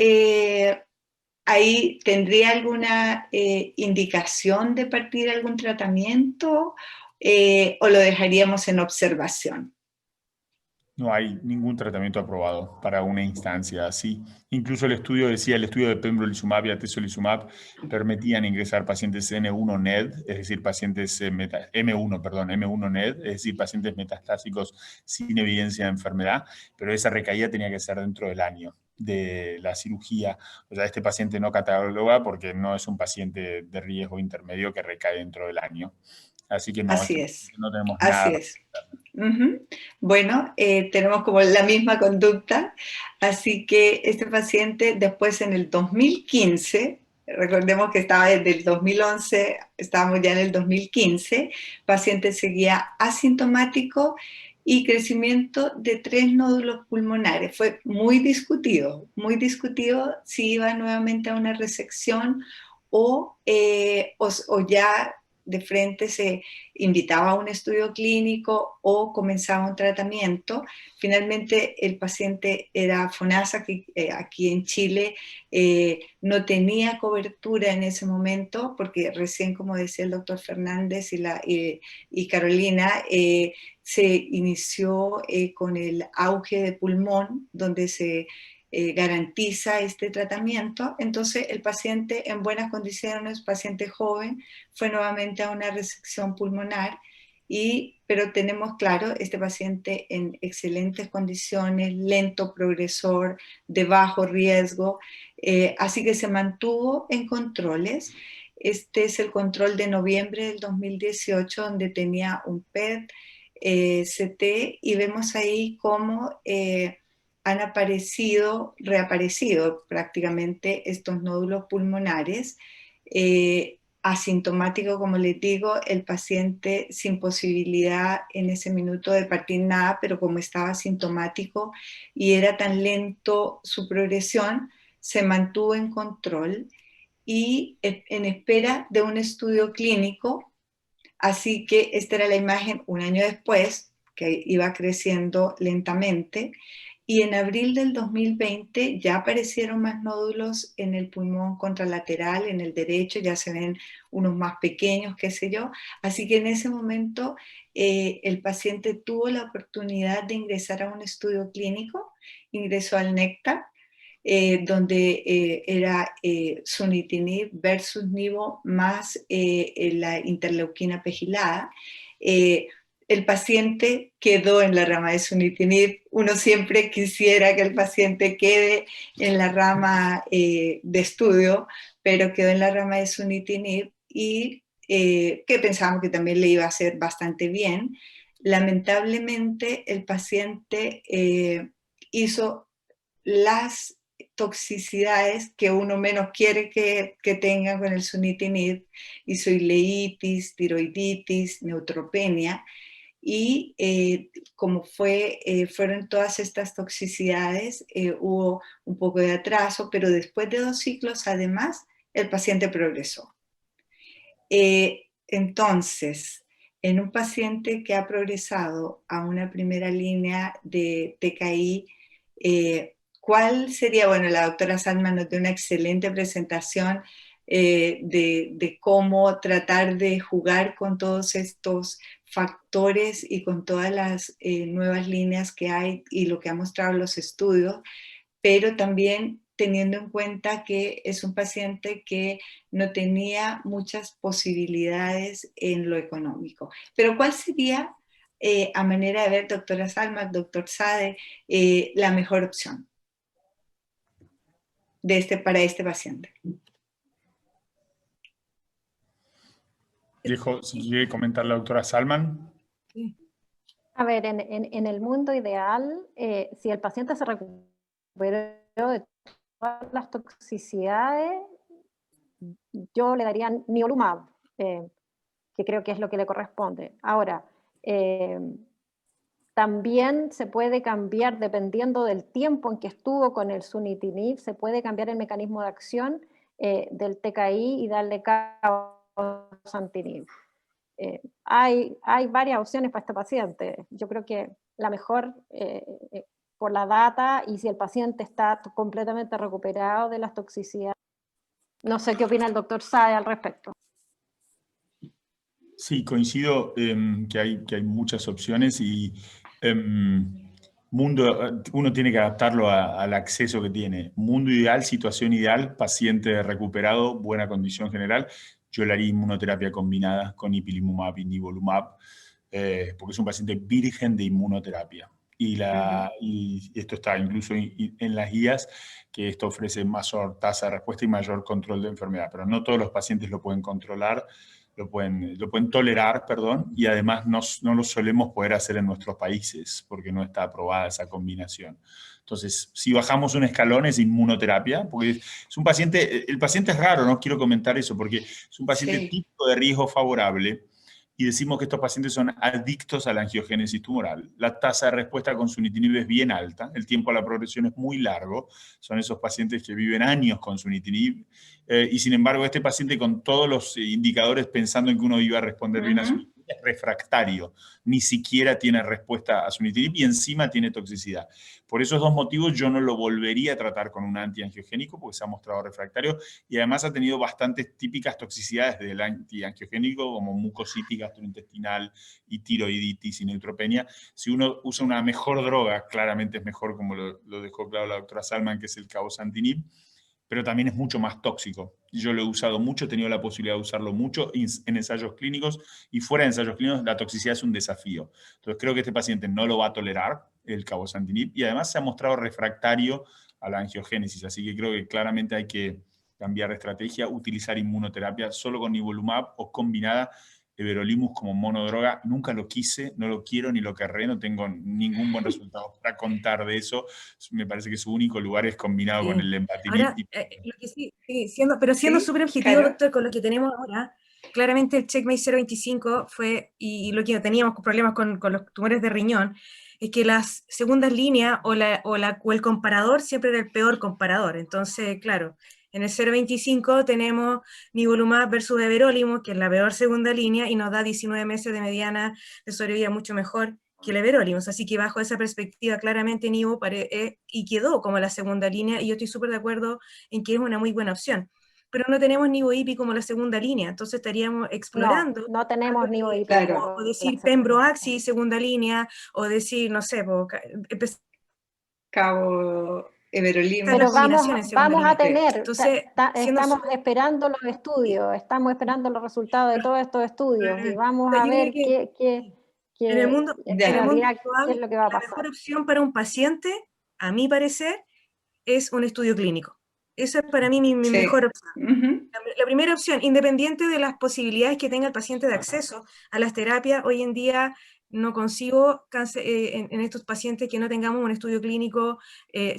¿ahí tendría alguna indicación de partir algún tratamiento o lo dejaríamos en observación? No hay ningún tratamiento aprobado para una instancia así. Incluso el estudio de pembrolizumab y atezolizumab permitían ingresar pacientes N1 NED, es decir, pacientes M1 NED, es decir, pacientes metastásicos sin evidencia de enfermedad, pero esa recaída tenía que ser dentro del año de la cirugía. O sea, este paciente no cataloga porque no es un paciente de riesgo intermedio que recae dentro del año. Así que no, Así es. No tenemos nada. Así es. Bueno, tenemos como la misma conducta, así que este paciente después en el 2015, recordemos que estaba desde el 2011, estábamos ya en el 2015, el paciente seguía asintomático y crecimiento de 3 nódulos pulmonares. Fue muy discutido si iba nuevamente a una resección o ya de frente se invitaba a un estudio clínico o comenzaba un tratamiento. Finalmente el paciente era FONASA, que aquí en Chile no tenía cobertura en ese momento, porque recién, como decía el doctor Fernández y Carolina, se inició con el auge de pulmón, donde se garantiza este tratamiento. Entonces el paciente en buenas condiciones, paciente joven, fue nuevamente a una resección pulmonar, pero tenemos claro, este paciente en excelentes condiciones, lento progresor, de bajo riesgo, así que se mantuvo en controles. Este es el control de noviembre del 2018, donde tenía un PET, CT, y vemos ahí cómo han reaparecido prácticamente estos nódulos pulmonares, asintomático, como les digo, el paciente sin posibilidad en ese minuto de partir nada, pero como estaba asintomático y era tan lento su progresión, se mantuvo en control y en espera de un estudio clínico. Así que esta era la imagen un año después, que iba creciendo lentamente, y en abril del 2020 ya aparecieron más nódulos en el pulmón contralateral, en el derecho, ya se ven unos más pequeños, qué sé yo. Así que en ese momento el paciente tuvo la oportunidad de ingresar a un estudio clínico, ingresó al NECTAR, donde era sunitinib versus nivo más la interleuquina pegilada. El paciente quedó en la rama de sunitinib. Uno siempre quisiera que el paciente quede en la rama de estudio, pero quedó en la rama de sunitinib y que pensábamos que también le iba a hacer bastante bien. Lamentablemente el paciente hizo las toxicidades que uno menos quiere que tenga con el sunitinib, hizo ileitis, tiroiditis, neutropenia, y como fueron todas estas toxicidades, hubo un poco de atraso, pero después de 2 ciclos, además, el paciente progresó. Entonces, en un paciente que ha progresado a una primera línea de TKI, ¿cuál sería? Bueno, la doctora Salman nos dio una excelente presentación de cómo tratar de jugar con todos estos factores y con todas las nuevas líneas que hay y lo que han mostrado los estudios, pero también teniendo en cuenta que es un paciente que no tenía muchas posibilidades en lo económico. Pero ¿cuál sería, a manera de ver, doctora Salman, doctor Sade, la mejor opción para este paciente? Dejo, si quiere comentar la doctora Salman. A ver, en el mundo ideal, si el paciente se recuperó de todas las toxicidades, yo le daría nivolumab, que creo que es lo que le corresponde. Ahora, también se puede cambiar, dependiendo del tiempo en que estuvo con el sunitinib, se puede cambiar el mecanismo de acción del TKI y darle cabozantinib. Hay varias opciones para este paciente. Yo creo que la mejor, por la data, y si el paciente está completamente recuperado de las toxicidades. No sé qué opina el doctor Sade al respecto. Sí, coincido que hay muchas opciones y uno tiene que adaptarlo al acceso que tiene. Mundo ideal, situación ideal, paciente recuperado, buena condición general. Yo le haría inmunoterapia combinada con ipilimumab y nivolumab, porque es un paciente virgen de inmunoterapia. y esto está incluso en las guías, que esto ofrece mayor tasa de respuesta y mayor control de enfermedad, pero no todos los pacientes lo pueden controlar, lo pueden tolerar, perdón, y además no lo solemos poder hacer en nuestros países, porque no está aprobada esa combinación. Entonces, si bajamos un escalón es inmunoterapia, porque es un paciente, el paciente es raro, no quiero comentar eso, porque es un paciente Sí. típico de riesgo favorable, y decimos que estos pacientes son adictos a la angiogénesis tumoral. La tasa de respuesta con sunitinib es bien alta, el tiempo a la progresión es muy largo, son esos pacientes que viven años con sunitinib, y sin embargo este paciente con todos los indicadores pensando en que uno iba a responder bien a sunitinib es refractario, ni siquiera tiene respuesta a sunitinib y encima tiene toxicidad. Por esos dos motivos yo no lo volvería a tratar con un antiangiogénico porque se ha mostrado refractario y además ha tenido bastantes típicas toxicidades del antiangiogénico como mucositis gastrointestinal y tiroiditis y neutropenia. Si uno usa una mejor droga, claramente es mejor, como lo dejó claro la doctora Salman, que es el cabozantinib, pero también es mucho más tóxico. Yo lo he usado mucho, he tenido la posibilidad de usarlo mucho en ensayos clínicos y fuera de ensayos clínicos la toxicidad es un desafío. Entonces creo que este paciente no lo va a tolerar, el cabozantinib, y además se ha mostrado refractario a la angiogénesis, así que creo que claramente hay que cambiar de estrategia, utilizar inmunoterapia solo con nivolumab o combinada. Everolimus como monodroga, nunca lo quise, no lo quiero ni lo querré, no tengo ningún buen resultado para contar de eso. Me parece que su único lugar es combinado con el lenvatinib. Ahora, lo que sí, siendo Sí, súper objetivo, claro. doctor, con lo que tenemos ahora, claramente el Checkmate 025 fue, y lo que teníamos problemas con los tumores de riñón, es que las segundas líneas o el comparador siempre era el peor comparador. Entonces, claro, en el 025 tenemos nivolumab versus everolimus, que es la peor segunda línea, y nos da 19 meses de mediana de sobrevida mucho mejor que el everolimus. Así que bajo esa perspectiva, claramente Nivo y quedó como la segunda línea, y yo estoy súper de acuerdo en que es una muy buena opción. Pero no tenemos Nivo-IPI como la segunda línea, entonces estaríamos explorando. No tenemos Nivo-IPI. Claro. O decir Pembroaxi, segunda línea, o decir, no sé, Cabo everolimus. Pero combinación en segunda vamos a línea. tener, Entonces, estamos esperando los estudios, estamos esperando los resultados de todos estos estudios y vamos a yo ver creo que qué en el mundo qué es lo que va a la pasar. mejor opción para un paciente, a mi parecer, es un estudio clínico. Esa es para mí mi Sí. mejor opción. Ujú. La primera opción, independiente de las posibilidades que tenga el paciente de acceso a las terapias, hoy en día no consigo en estos pacientes que no tengamos un estudio clínico.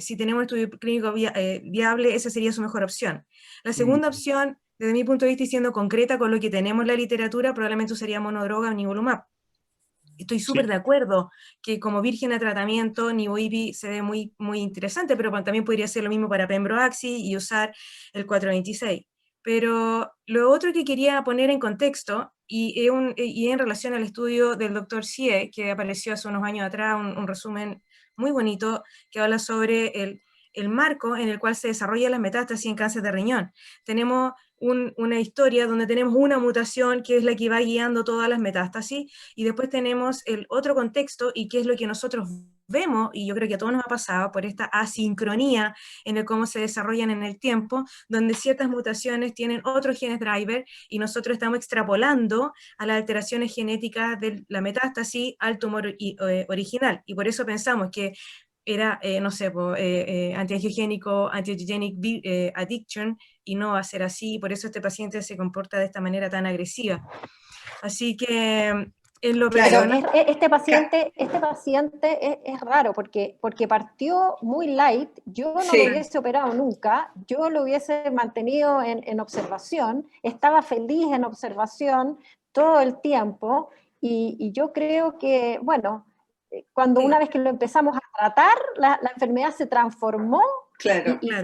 Si tenemos un estudio clínico viable, esa sería su mejor opción. La segunda opción, desde mi punto de vista y siendo concreta con lo que tenemos en la literatura, probablemente usaría monodroga o nivolumab. Estoy súper de acuerdo que como virgen a tratamiento, Nivo-IPI se ve muy, muy interesante, pero también podría ser lo mismo para Pembroaxi y usar el 426. Pero lo otro que quería poner en contexto, y en relación al estudio del doctor Sie, que apareció hace unos años atrás, un resumen muy bonito, que habla sobre el marco en el cual se desarrollan las metástasis en cáncer de riñón. Tenemos una historia donde tenemos una mutación que es la que va guiando todas las metástasis, y después tenemos el otro contexto, y qué es lo que nosotros vemos, y yo creo que a todos nos ha pasado por esta asincronía en el cómo se desarrollan en el tiempo, donde ciertas mutaciones tienen otros genes driver, y nosotros estamos extrapolando a las alteraciones genéticas de la metástasis al tumor original, y por eso pensamos que era, no sé, antiangiogénico, antiangiogenic addiction, y no va a ser así, y por eso este paciente se comporta de esta manera tan agresiva. Así que en lo personal... Este paciente es raro porque partió muy light. Yo no lo hubiese operado nunca, yo lo hubiese mantenido en observación, estaba feliz en observación todo el tiempo, y yo creo que, bueno, cuando una vez que lo empezamos a tratar, la enfermedad se transformó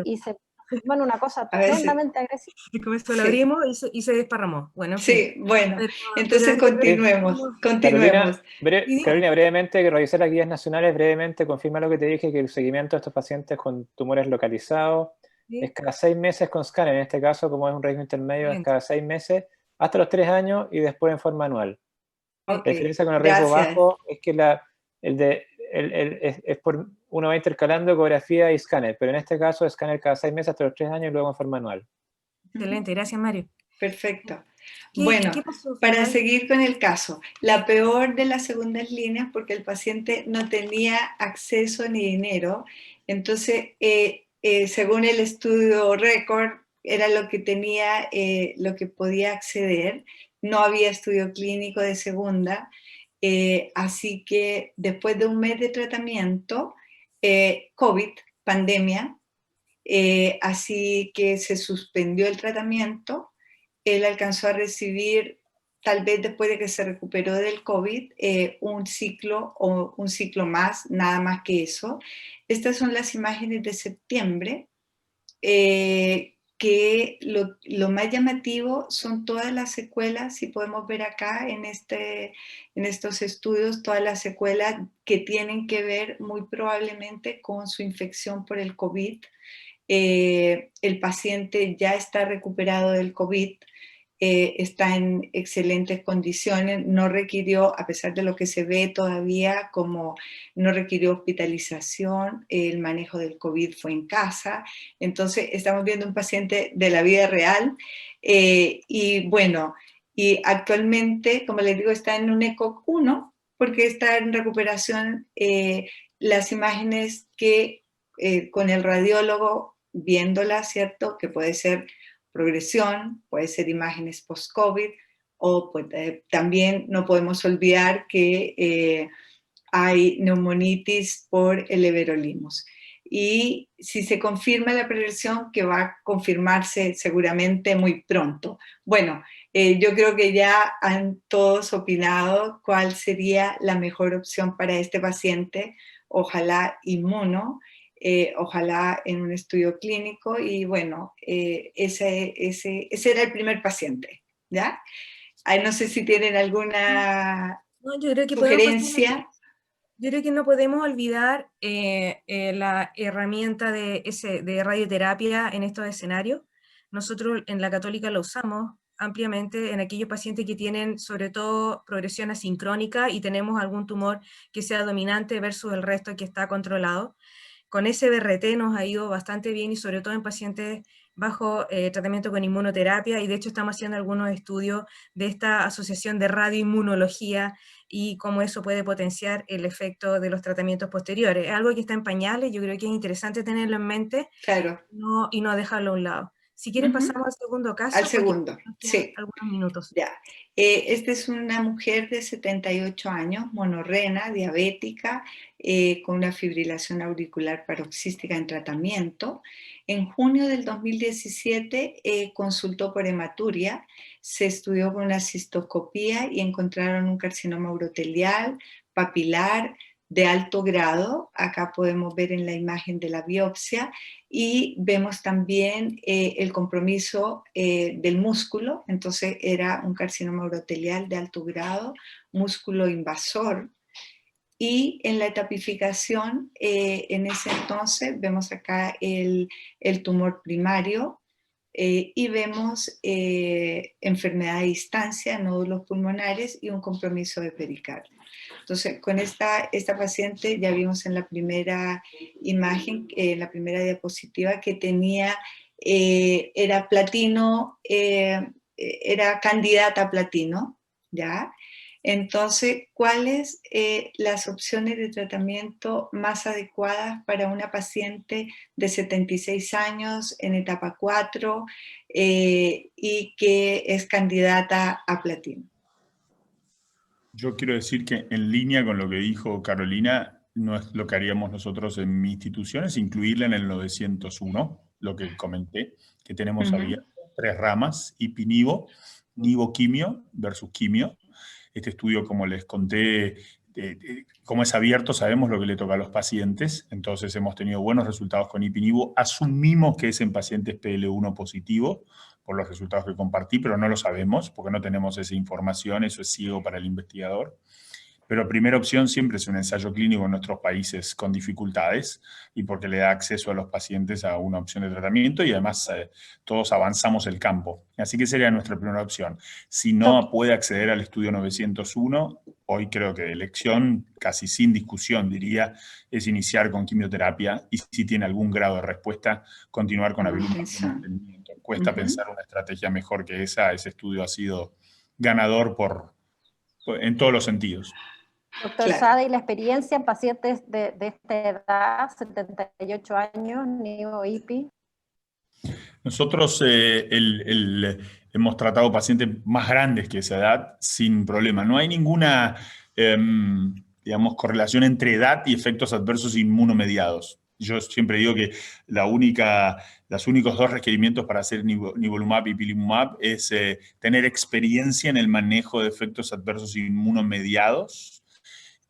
y se transformó en una cosa tremendamente agresiva. Y con esto lo abrimos y se desparramó. Bueno, en fin. Bueno, entonces continuemos. Carolina, brevemente, que revisé las guías nacionales, brevemente, confirma lo que te dije, que el seguimiento de estos pacientes con tumores localizados es cada 6 meses con escáner. En este caso, como es un riesgo intermedio, es cada 6 meses, hasta los 3 años y después en forma anual. La diferencia con el riesgo bajo es que es por uno va intercalando ecografía y escáner, pero en este caso escáner cada 6 meses hasta los 3 años y luego en forma anual. Excelente, gracias Mario. Perfecto. Bueno, ¿Qué pasó, para Fernanda? seguir con el caso, la peor de las segundas líneas porque el paciente no tenía acceso ni dinero, entonces según el estudio récord era lo que tenía, lo que podía acceder, no había estudio clínico de segunda, así que después de un mes de tratamiento, COVID, pandemia, así que se suspendió el tratamiento. Él alcanzó a recibir, tal vez después de que se recuperó del COVID, un ciclo o un ciclo más, nada más que eso. Estas son las imágenes de septiembre, que lo más llamativo son todas las secuelas, si podemos ver acá en estos estudios, todas las secuelas que tienen que ver muy probablemente con su infección por el COVID. El paciente ya está recuperado del COVID, está en excelentes condiciones, no requirió, a pesar de lo que se ve todavía, como no requirió hospitalización, el manejo del COVID fue en casa, entonces estamos viendo un paciente de la vida real, y bueno, y actualmente, como les digo, está en un ECOG 1, porque está en recuperación. Las imágenes que con el radiólogo viéndola, ¿cierto? Que puede ser progresión, puede ser imágenes post-COVID, o pues, también no podemos olvidar que hay neumonitis por el everolimus. Y si se confirma la progresión, que va a confirmarse seguramente muy pronto. Bueno, yo creo que ya han todos opinado cuál sería la mejor opción para este paciente, ojalá inmuno, ojalá en un estudio clínico, y bueno, ese era el primer paciente, ¿ya? No sé si tienen alguna No, yo creo que sugerencia. yo creo que no podemos olvidar la herramienta de radioterapia en estos escenarios. Nosotros en la Católica lo usamos ampliamente en aquellos pacientes que tienen sobre todo progresión asincrónica y tenemos algún tumor que sea dominante versus el resto que está controlado. Con SBRT nos ha ido bastante bien y sobre todo en pacientes bajo tratamiento con inmunoterapia, y de hecho estamos haciendo algunos estudios de esta asociación de radioinmunología y cómo eso puede potenciar el efecto de los tratamientos posteriores. Es algo que está en pañales, yo creo que es interesante tenerlo en mente, Claro. y no dejarlo a un lado. Si quieren pasamos al segundo caso. Al segundo, sí. Algunos minutos. Ya. Esta es una mujer de 78 años, monorrena, diabética, con una fibrilación auricular paroxística en tratamiento. En junio del 2017 consultó por hematuria, se estudió con una cistoscopía y encontraron un carcinoma urotelial, papilar, de alto grado. Acá podemos ver en la imagen de la biopsia, y vemos también el compromiso del músculo. Entonces era un carcinoma urotelial de alto grado, músculo invasor. Y en la etapificación, en ese entonces, vemos acá el tumor primario, y vemos enfermedad a distancia, nódulos pulmonares y un compromiso de pericardio. Entonces, con esta paciente ya vimos en la primera imagen, en la primera diapositiva, que tenía, era platino, era candidata a platino, ¿ya? Entonces, ¿cuáles las opciones de tratamiento más adecuadas para una paciente de 76 años en etapa 4 y que es candidata a platino? Yo quiero decir que en línea con lo que dijo Carolina, no es lo que haríamos nosotros en mi institución, es incluirla en el 901, lo que comenté, que tenemos abierto 3 ramas, IPI-NIVO, NIVO-quimio versus quimio. Este estudio, como les conté, como es abierto, sabemos lo que le toca a los pacientes, entonces hemos tenido buenos resultados con IPI-NIVO, asumimos que es en pacientes PL1 positivo, por los resultados que compartí, pero no lo sabemos, porque no tenemos esa información, eso es ciego para el investigador. Pero primera opción siempre es un ensayo clínico en nuestros países con dificultades, y porque le da acceso a los pacientes a una opción de tratamiento, y además todos avanzamos el campo. Así que sería nuestra primera opción. Si no puede acceder al estudio 901, hoy creo que de elección, casi sin discusión diría, es iniciar con quimioterapia, y si tiene algún grado de respuesta, continuar con habilitación. cuesta pensar una estrategia mejor que esa. Ese estudio ha sido ganador en todos los sentidos. Doctor Claro. Sade, y la experiencia en pacientes de esta edad, 78 años, NIVO-IPI. Nosotros hemos tratado pacientes más grandes que esa edad sin problema. No hay ninguna, digamos, correlación entre edad y efectos adversos inmunomediados. Yo siempre digo que los únicos dos requerimientos para hacer nivolumab y ipilimumab es tener experiencia en el manejo de efectos adversos inmunomediados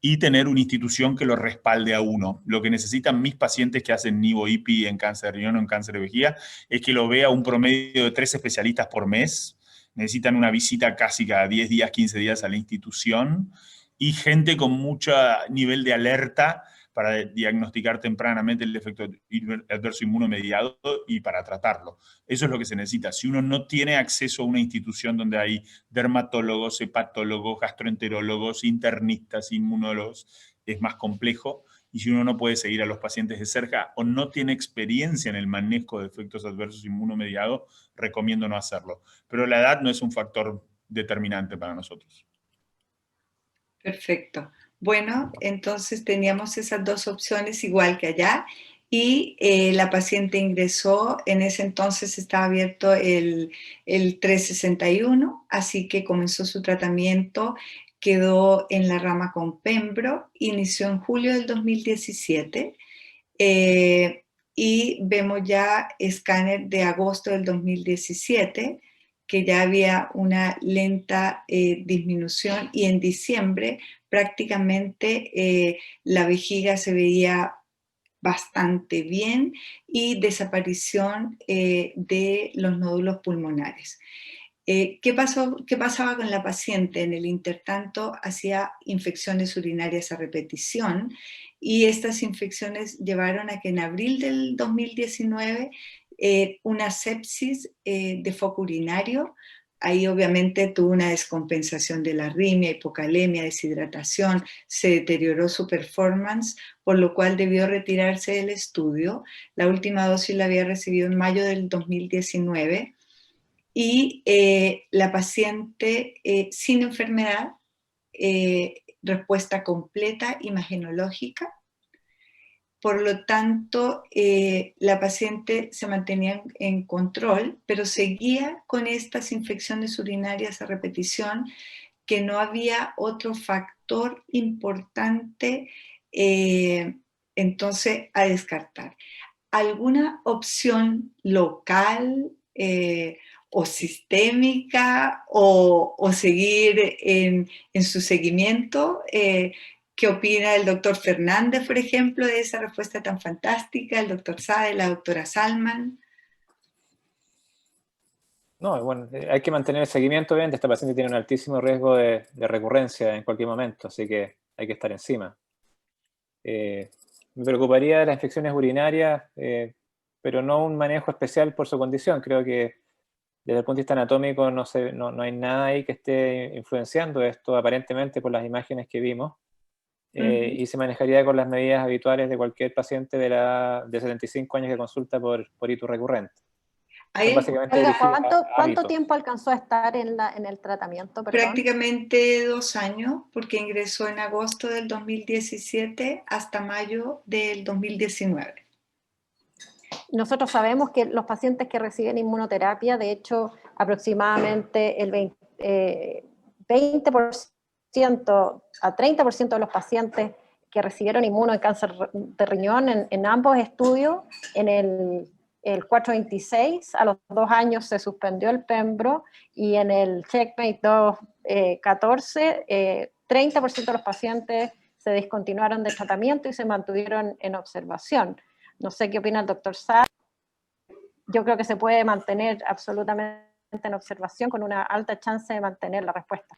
y tener una institución que lo respalde a uno. Lo que necesitan mis pacientes que hacen nivo-IPI en cáncer de riñón o en cáncer de vejiga es que lo vea un promedio de 3 especialistas por mes. Necesitan una visita casi cada 10 días, 15 días a la institución y gente con mucho nivel de alerta para diagnosticar tempranamente el efecto adverso inmunomediado y para tratarlo. Eso es lo que se necesita. Si uno no tiene acceso a una institución donde hay dermatólogos, hepatólogos, gastroenterólogos, internistas, inmunólogos, es más complejo. Y si uno no puede seguir a los pacientes de cerca o no tiene experiencia en el manejo de efectos adversos inmunomediados, recomiendo no hacerlo. Pero la edad no es un factor determinante para nosotros. Perfecto. Bueno, entonces teníamos esas dos opciones igual que allá y la paciente ingresó, en ese entonces estaba abierto el 361, así que comenzó su tratamiento, quedó en la rama con Pembro, inició en julio del 2017 y vemos ya escáner de agosto del 2017, que ya había una lenta disminución y en diciembre prácticamente la vejiga se veía bastante bien y desaparición de los nódulos pulmonares. ¿Qué pasaba con la paciente? En el intertanto hacía infecciones urinarias a repetición y estas infecciones llevaron a que en abril del 2019 una sepsis de foco urinario. Ahí obviamente tuvo una descompensación de la arritmia, hipocalemia, deshidratación, se deterioró su performance, por lo cual debió retirarse del estudio. La última dosis la había recibido en mayo del 2019 y la paciente sin enfermedad, respuesta completa imagenológica. Por lo tanto, la paciente se mantenía en control, pero seguía con estas infecciones urinarias a repetición, que no había otro factor importante entonces a descartar. ¿Alguna opción local o sistémica o seguir en su seguimiento? ¿Qué opina el doctor Fernández, por ejemplo, de esa respuesta tan fantástica? El doctor Sade, la doctora Salman. No, bueno, hay que mantener el seguimiento, obviamente. Esta paciente tiene un altísimo riesgo de recurrencia en cualquier momento, así que hay que estar encima. Me preocuparía de las infecciones urinarias, pero no un manejo especial por su condición. Creo que desde el punto de vista anatómico no hay nada ahí que esté influenciando esto, aparentemente por las imágenes que vimos. Y se manejaría con las medidas habituales de cualquier paciente de 75 años que consulta por ito recurrente. ¿Cuánto tiempo alcanzó a estar en el tratamiento? Perdón? Prácticamente 2 años, porque ingresó en agosto del 2017 hasta mayo del 2019. Nosotros sabemos que los pacientes que reciben inmunoterapia, de hecho, aproximadamente el 20% a 30% de los pacientes que recibieron inmuno en cáncer de riñón en ambos estudios, en el 426, a los 2 años se suspendió el Pembro, y en el Checkmate 214, 30% de los pacientes se descontinuaron de tratamiento y se mantuvieron en observación. No sé qué opina el doctor Sade. Yo creo que se puede mantener absolutamente en observación con una alta chance de mantener la respuesta.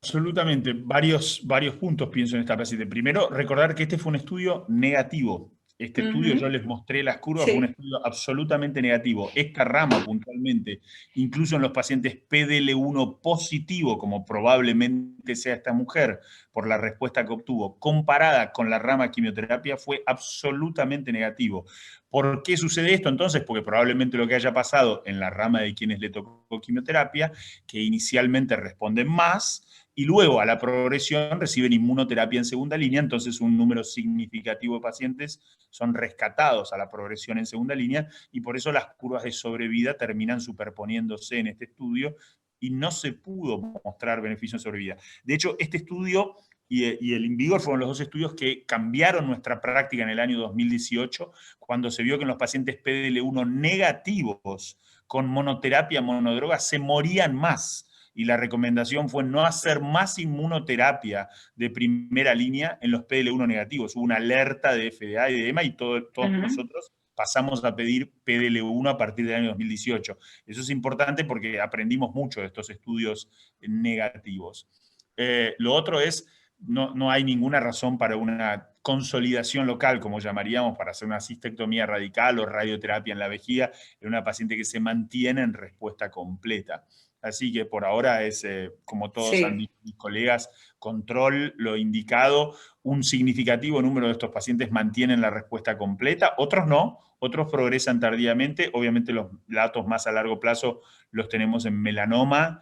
Absolutamente. Varios puntos pienso en esta paciente. Primero, recordar que este fue un estudio negativo. Este estudio, yo les mostré las curvas, fue un estudio absolutamente negativo. Esta rama puntualmente, incluso en los pacientes PDL1 positivo, como probablemente sea esta mujer, por la respuesta que obtuvo, comparada con la rama quimioterapia, fue absolutamente negativo. ¿Por qué sucede esto entonces? Porque probablemente lo que haya pasado en la rama de quienes le tocó quimioterapia, que inicialmente responden más, y luego a la progresión reciben inmunoterapia en segunda línea, entonces un número significativo de pacientes son rescatados a la progresión en segunda línea, y por eso las curvas de sobrevida terminan superponiéndose en este estudio, y no se pudo mostrar beneficio en sobrevida. De hecho, este estudio y el INVIGOR fueron los dos estudios que cambiaron nuestra práctica en el año 2018, cuando se vio que en los pacientes PDL1 negativos con monoterapia, monodroga, se morían más. Y la recomendación fue no hacer más inmunoterapia de primera línea en los PDL1 negativos. Hubo una alerta de FDA y de EMA y todos nosotros pasamos a pedir PDL1 a partir del año 2018. Eso es importante porque aprendimos mucho de estos estudios negativos. Lo otro es, no hay ninguna razón para una consolidación local, como llamaríamos, para hacer una cistectomía radical o radioterapia en la vejiga en una paciente que se mantiene en respuesta completa. Así que por ahora es, como todos han dicho mis colegas, control lo indicado. Un significativo número de estos pacientes mantienen la respuesta completa, otros no, otros progresan tardíamente. Obviamente los datos más a largo plazo los tenemos en melanoma,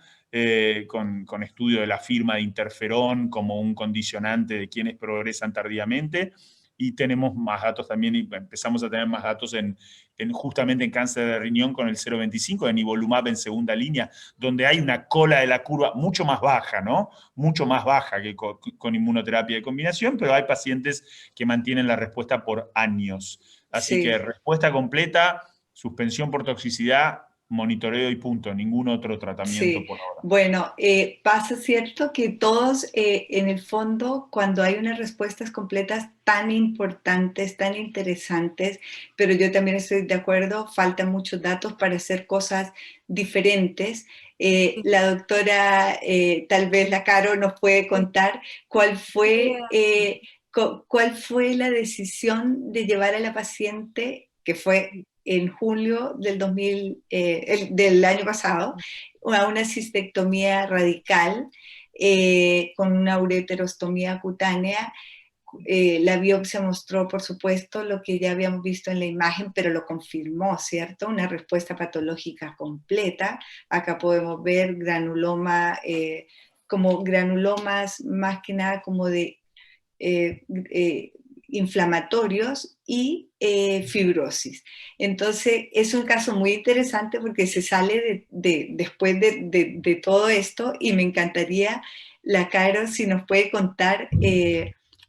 con estudio de la firma de interferón como un condicionante de quienes progresan tardíamente, y tenemos más datos también, y empezamos a tener más datos justamente en cáncer de riñón con el 0,25 de nivolumab en segunda línea, donde hay una cola de la curva mucho más baja, ¿no? Mucho más baja que con inmunoterapia de combinación, pero hay pacientes que mantienen la respuesta por años. Así que respuesta completa, suspensión por toxicidad, monitoreo y punto, ningún otro tratamiento por ahora. Bueno, pasa cierto que todos, en el fondo, cuando hay unas respuestas completas tan importantes, tan interesantes, pero yo también estoy de acuerdo, faltan muchos datos para hacer cosas diferentes. La doctora, tal vez la Caro, nos puede contar cuál fue la decisión de llevar a la paciente, que fue en julio del año pasado, a una cistectomía radical con una ureterostomía cutánea. La biopsia mostró, por supuesto, lo que ya habíamos visto en la imagen, pero lo confirmó, ¿cierto? Una respuesta patológica completa. Acá podemos ver granuloma, como granulomas más que nada como de inflamatorios y fibrosis. Entonces, es un caso muy interesante porque se sale después de todo esto, y me encantaría, la Caro, si nos puede contar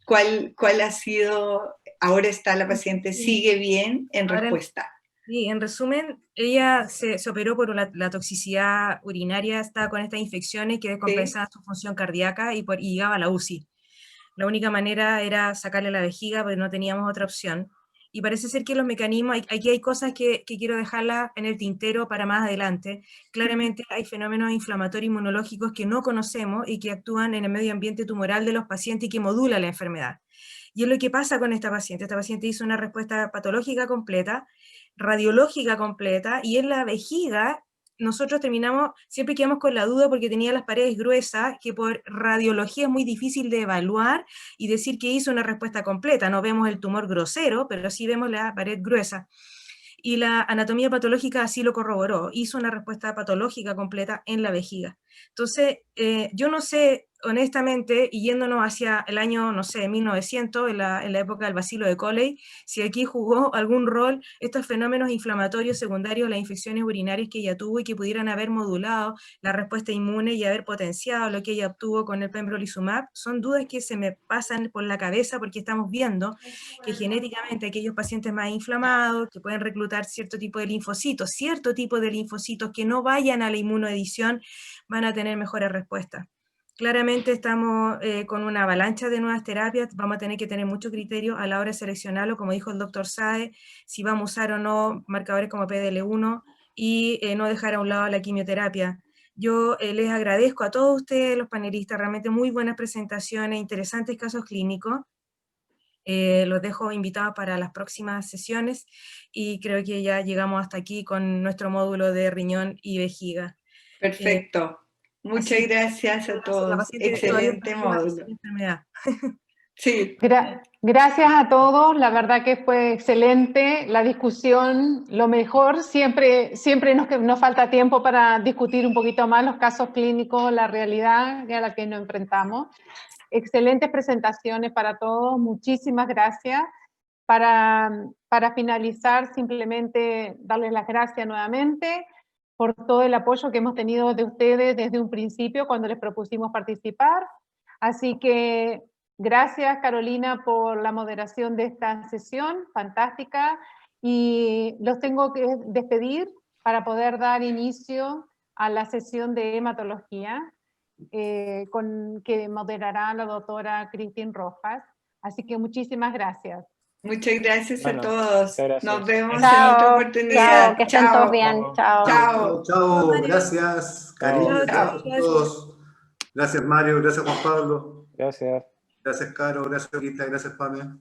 cuál ha sido, ahora está la paciente, sigue bien en respuesta. Sí, en resumen, ella se operó por la toxicidad urinaria, estaba con estas infecciones que descompensaban su función cardíaca y llegaba a la UCI. La única manera era sacarle la vejiga, porque no teníamos otra opción. Y parece ser que los mecanismos, aquí hay cosas que quiero dejarlas en el tintero para más adelante. Claramente hay fenómenos inflamatorios inmunológicos que no conocemos y que actúan en el medio ambiente tumoral de los pacientes y que modulan la enfermedad. Y es lo que pasa con esta paciente. Esta paciente hizo una respuesta patológica completa, radiológica completa, y en la vejiga nosotros siempre quedamos con la duda porque tenía las paredes gruesas, que por radiología es muy difícil de evaluar y decir que hizo una respuesta completa. No vemos el tumor grosero, pero sí vemos la pared gruesa. Y la anatomía patológica así lo corroboró, hizo una respuesta patológica completa en la vejiga. Entonces, yo no sé, honestamente, y yéndonos hacia el año, no sé, 1900, en la época del bacilo de Coley, si aquí jugó algún rol estos fenómenos inflamatorios secundarios, las infecciones urinarias que ella tuvo y que pudieran haber modulado la respuesta inmune y haber potenciado lo que ella obtuvo con el pembrolizumab. Son dudas que se me pasan por la cabeza porque estamos viendo que genéticamente aquellos pacientes más inflamados, que pueden reclutar cierto tipo de linfocitos que no vayan a la inmunoedición, van a tener mejores respuestas. Claramente estamos con una avalancha de nuevas terapias, vamos a tener que tener mucho criterio a la hora de seleccionarlo, como dijo el doctor Sae, si vamos a usar o no marcadores como PDL1 y no dejar a un lado la quimioterapia. Yo les agradezco a todos ustedes, los panelistas, realmente muy buenas presentaciones, interesantes casos clínicos. Los dejo invitados para las próximas sesiones y creo que ya llegamos hasta aquí con nuestro módulo de riñón y vejiga. Perfecto. Muchas gracias a todos. Excelente módulo. Sí. Gracias a todos, la verdad que fue excelente la discusión, lo mejor, siempre nos falta tiempo para discutir un poquito más los casos clínicos, la realidad a la que nos enfrentamos. Excelentes presentaciones para todos, muchísimas gracias. Para finalizar, simplemente darles las gracias nuevamente por todo el apoyo que hemos tenido de ustedes desde un principio cuando les propusimos participar. Así que gracias, Carolina, por la moderación de esta sesión, fantástica, y los tengo que despedir para poder dar inicio a la sesión de hematología que moderará la doctora Cristín Rojas. Así que muchísimas gracias. Muchas gracias Bueno, a todos. muchas gracias. Nos vemos en Chao, otra Chao, oportunidad. que estén todos bien. Chao. Chao. Chao, Mario. gracias, cariño, Chao, gracias a todos. Gracias, Mario, gracias, Juan Pablo. Gracias. Gracias, Caro, gracias, Rita, gracias, Pamela.